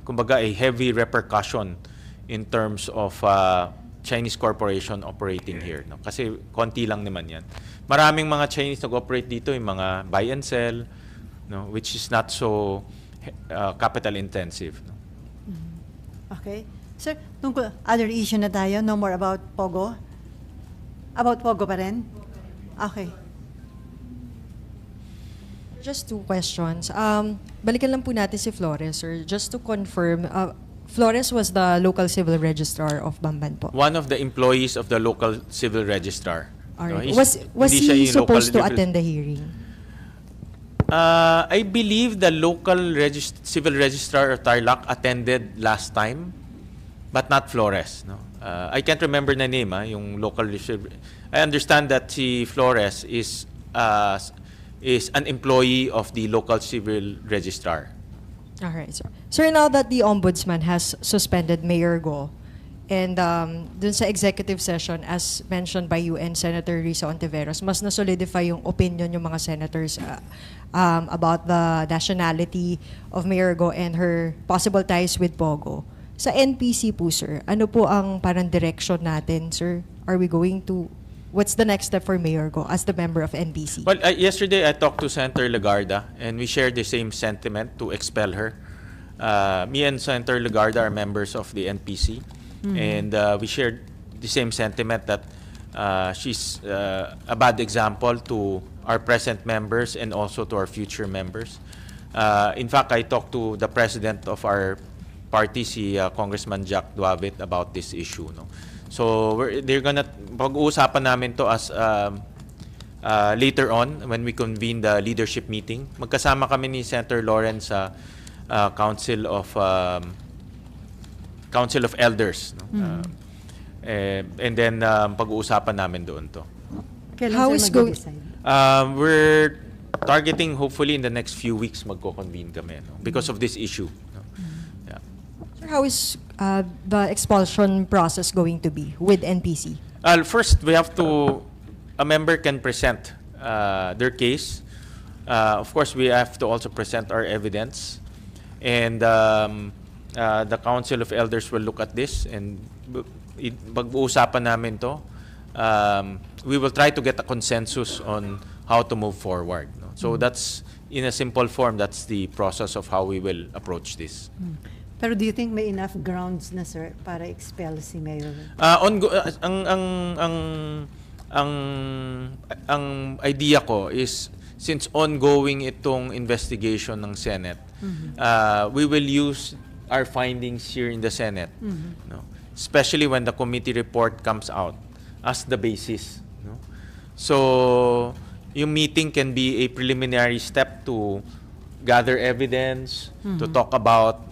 kumbaga a heavy repercussion in terms of Chinese corporation operating here. No? Kasi konti lang naman yan. Maraming mga Chinese nag-operate dito, yung mga buy and sell, no? Which is not so capital intensive. No? Okay. Sir, tungkol other issue na tayo, no more about Pogo? About Pogo pa rin? Okay. Just two questions. Balikan lang po natin si Flores, sir. Just to confirm, Flores was the local civil registrar of Bamban po. One of the employees of the local civil registrar. All No, right. he's- Was hindi siya he yung local supposed to civil- attend the hearing? I believe the local civil registrar of Tarlac attended last time, but not Flores. No, I can't remember the name. Yung local. I understand that si Flores is an employee of the local civil registrar. All right, sir. Sir, now that the ombudsman has suspended Mayor Go, and dun sa executive session, as mentioned by UN Senator Risa Ontiveros, mas na-solidify yung opinion yung mga senators about the nationality of Mayor Go and her possible ties with Pogo. Sa NPC po, sir, ano po ang parang direction natin, sir? Are we going to, what's the next step for Mayor Go as the member of NPC? Well, yesterday I talked to Senator Legarda, and we shared the same sentiment to expel her. Me and Senator Legarda are members of the NPC, and we shared the same sentiment that she's a bad example to our present members and also to our future members. In fact, I talked to the president of our party, si Congressman Jack Duavit, about this issue. No? So pag-uusapan namin to as later on when we convene the leadership meeting. Magkasama kami ni Senator Lawrence sa Council of Elders. No? And then pag-uusapan namin doon to. Kailan How sir is go- mag-decide? We're targeting hopefully in the next few weeks magko-convene kami, no? Because of this issue. No? Yeah. Sir, how is the expulsion process going to be with NPC? First, a member can present their case. Of course, we have to also present our evidence. And the Council of Elders will look at this and pag-uusapan namin to. We will try to get a consensus on how to move forward. No? So that's, in a simple form, that's the process of how we will approach this. Pero do you think may enough grounds na, sir, para expel si Mayor? Ang idea ko is, since ongoing itong investigation ng Senate, we will use our findings here in the Senate, no? Especially when the committee report comes out, as the basis. No? So, yung meeting can be a preliminary step to gather evidence, to talk about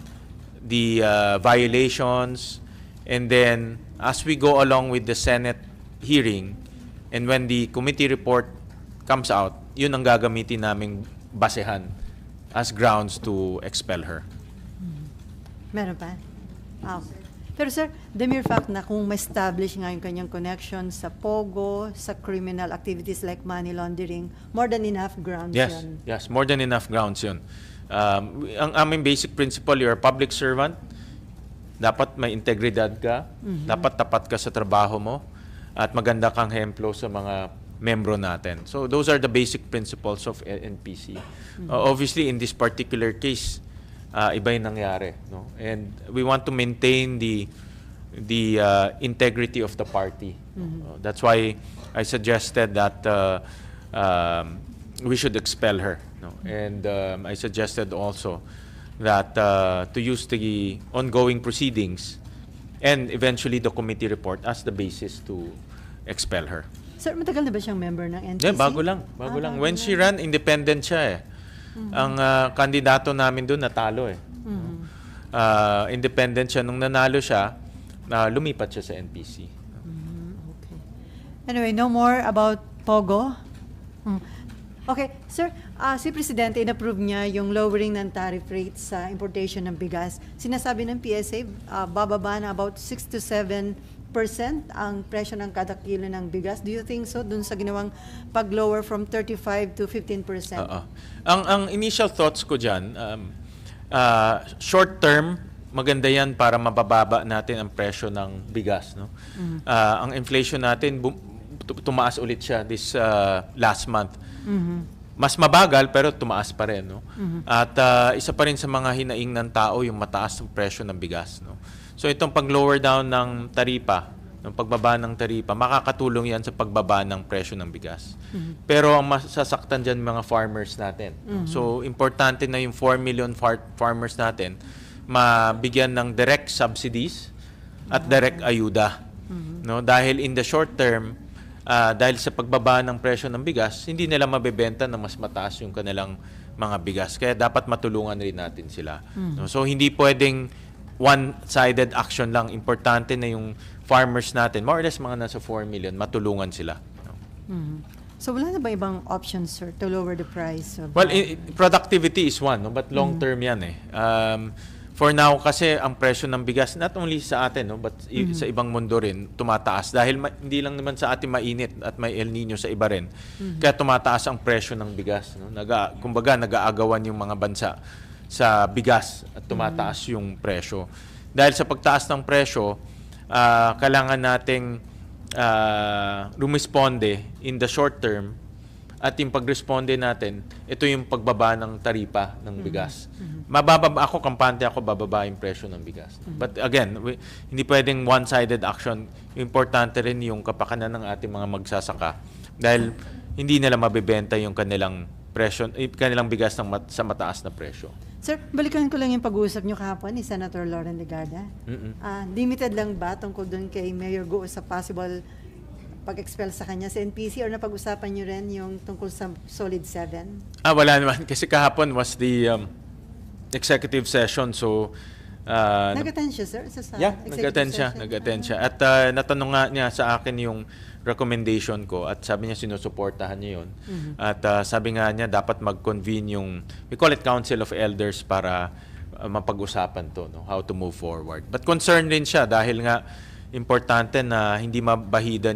the violations, and then as we go along with the Senate hearing, and when the committee report comes out, yun ang gagamitin naming basehan as grounds to expel her. Meron pa? Pero sir, the mere fact na kung ma-establish nga yung kanyang connection sa POGO, sa criminal activities like money laundering, more than enough grounds yun. Yes, more than enough grounds yun. Ang aming basic principle, you're a public servant, dapat may integridad ka, dapat tapat ka sa trabaho mo, at maganda kang hemplo sa mga membro natin. So those are the basic principles of NPC. Obviously, in this particular case, iba yung nangyari, no? And we want to maintain the integrity of the party. That's why I suggested that we should expel her, no? And I suggested also that to use the ongoing proceedings and eventually the committee report as the basis to expel her. Sir, matagal na ba siyang member ng NPC? Yeah, bago lang. When she ran, independent siya eh. Ang kandidato namin doon natalo eh. Independent siya. Nung nanalo siya, lumipat siya sa NPC. Okay. Anyway, no more about POGO? Okay, sir, si Presidente, in-approve niya yung lowering ng tariff rates sa importation ng bigas. Sinasabi ng PSA, bababa na about 6 to 7% ang presyo ng kada kilo ng bigas. Do you think so dun sa ginawang pag-lower from 35 to 15%? Ang initial thoughts ko dyan, short term, maganda yan para mabababa natin ang presyo ng bigas. No? Ang inflation natin, tumaas ulit siya this last month. Mas mabagal pero tumaas pa rin. No? At isa pa rin sa mga hinaing ng tao yung mataas ng presyo ng bigas. No? So itong pag-lower down ng taripa, ng pagbaba ng taripa, makakatulong yan sa pagbaba ng presyo ng bigas. Pero ang masasaktan dyan mga farmers natin. So importante na yung 4 million farmers natin mabigyan ng direct subsidies at direct ayuda. No? Dahil in the short term, dahil sa pagbaba ng presyo ng bigas, hindi nila mabebenta na mas mataas yung kanilang mga bigas. Kaya dapat matulungan rin natin sila. No? So hindi pwedeng one-sided action lang. Importante na yung farmers natin, more or less mga nasa 4 million, matulungan sila. No? So wala na ba ibang options, sir, to lower the price? Of Well, productivity is one, no? But long-term yan eh. For now, kasi ang presyo ng bigas, not only sa atin, no? But sa ibang mundo rin, tumataas. Dahil hindi lang naman sa atin mainit at may El Nino sa iba rin. Kaya tumataas ang presyo ng bigas. No? Kumbaga, nag-aagawan yung mga bansa sa bigas at tumataas yung presyo. Dahil sa pagtaas ng presyo, kailangan nating rumisponde in the short term, at yung pagresponde natin, ito yung pagbaba ng taripa ng bigas. Ako, kampante ako, bababa yung presyo ng bigas. But again, hindi pwedeng one-sided action. Importante rin yung kapakanan ng ating mga magsasaka dahil hindi nila mabibenta yung kanilang presyo, kanilang bigas sa mataas na presyo. Sir, balikan ko lang yung pag-uusap nyo kahapon ni Senator Lauren Legarda. Limited lang ba tungkol doon kay Mayor Go sa possible pag-expel sa kanya sa NPC, or napag-usapan nyo rin yung tungkol sa Solid 7? Wala naman. Kasi kahapon was the executive session. So, nag-attend siya, sir? Nag-attend siya. At natanong nga niya sa akin yung recommendation ko at sabi niya sinusuportahan niya yun. At sabi nga niya dapat mag-convene yung, we call it Council of Elders para mapag-usapan to, no? How to move forward. But concerned rin siya dahil nga importante na hindi mabahidan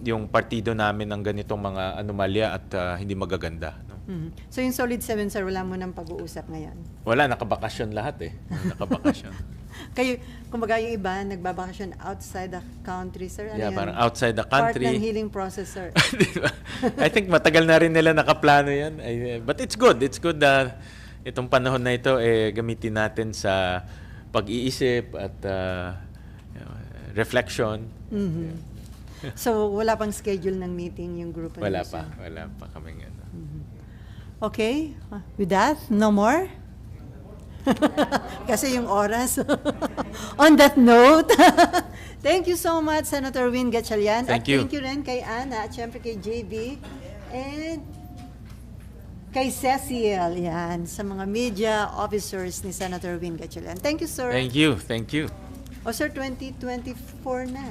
yung partido namin ng ganitong mga anomalya at hindi magaganda. No? So yung Solid 7, sir, wala mo nang pag-uusap ngayon? Wala, nakabakasyon lahat eh. Nakabakasyon. Kayo, kumbaga yung iba, nagbabakasyon outside the country, sir? Ano parang outside the country. Part ng healing process, sir. I think matagal na rin nila nakaplano yan. But it's good. It's good itong panahon na ito gamitin natin sa pag-iisip at reflection. So, wala pang schedule ng meeting yung grupo Wala niyo, pa, sir? wala pa kaming ano. Okay, with that, no more? Kasi yung oras. On that note, thank you so much, Senator Win Gatchalian. Thank at you. Thank you rin kay Ana at syempre kay JB and kay Cecil, yan, sa mga media officers ni Senator Win Gatchalian. Thank you, sir. Thank you, thank you. O sir, 2024 na.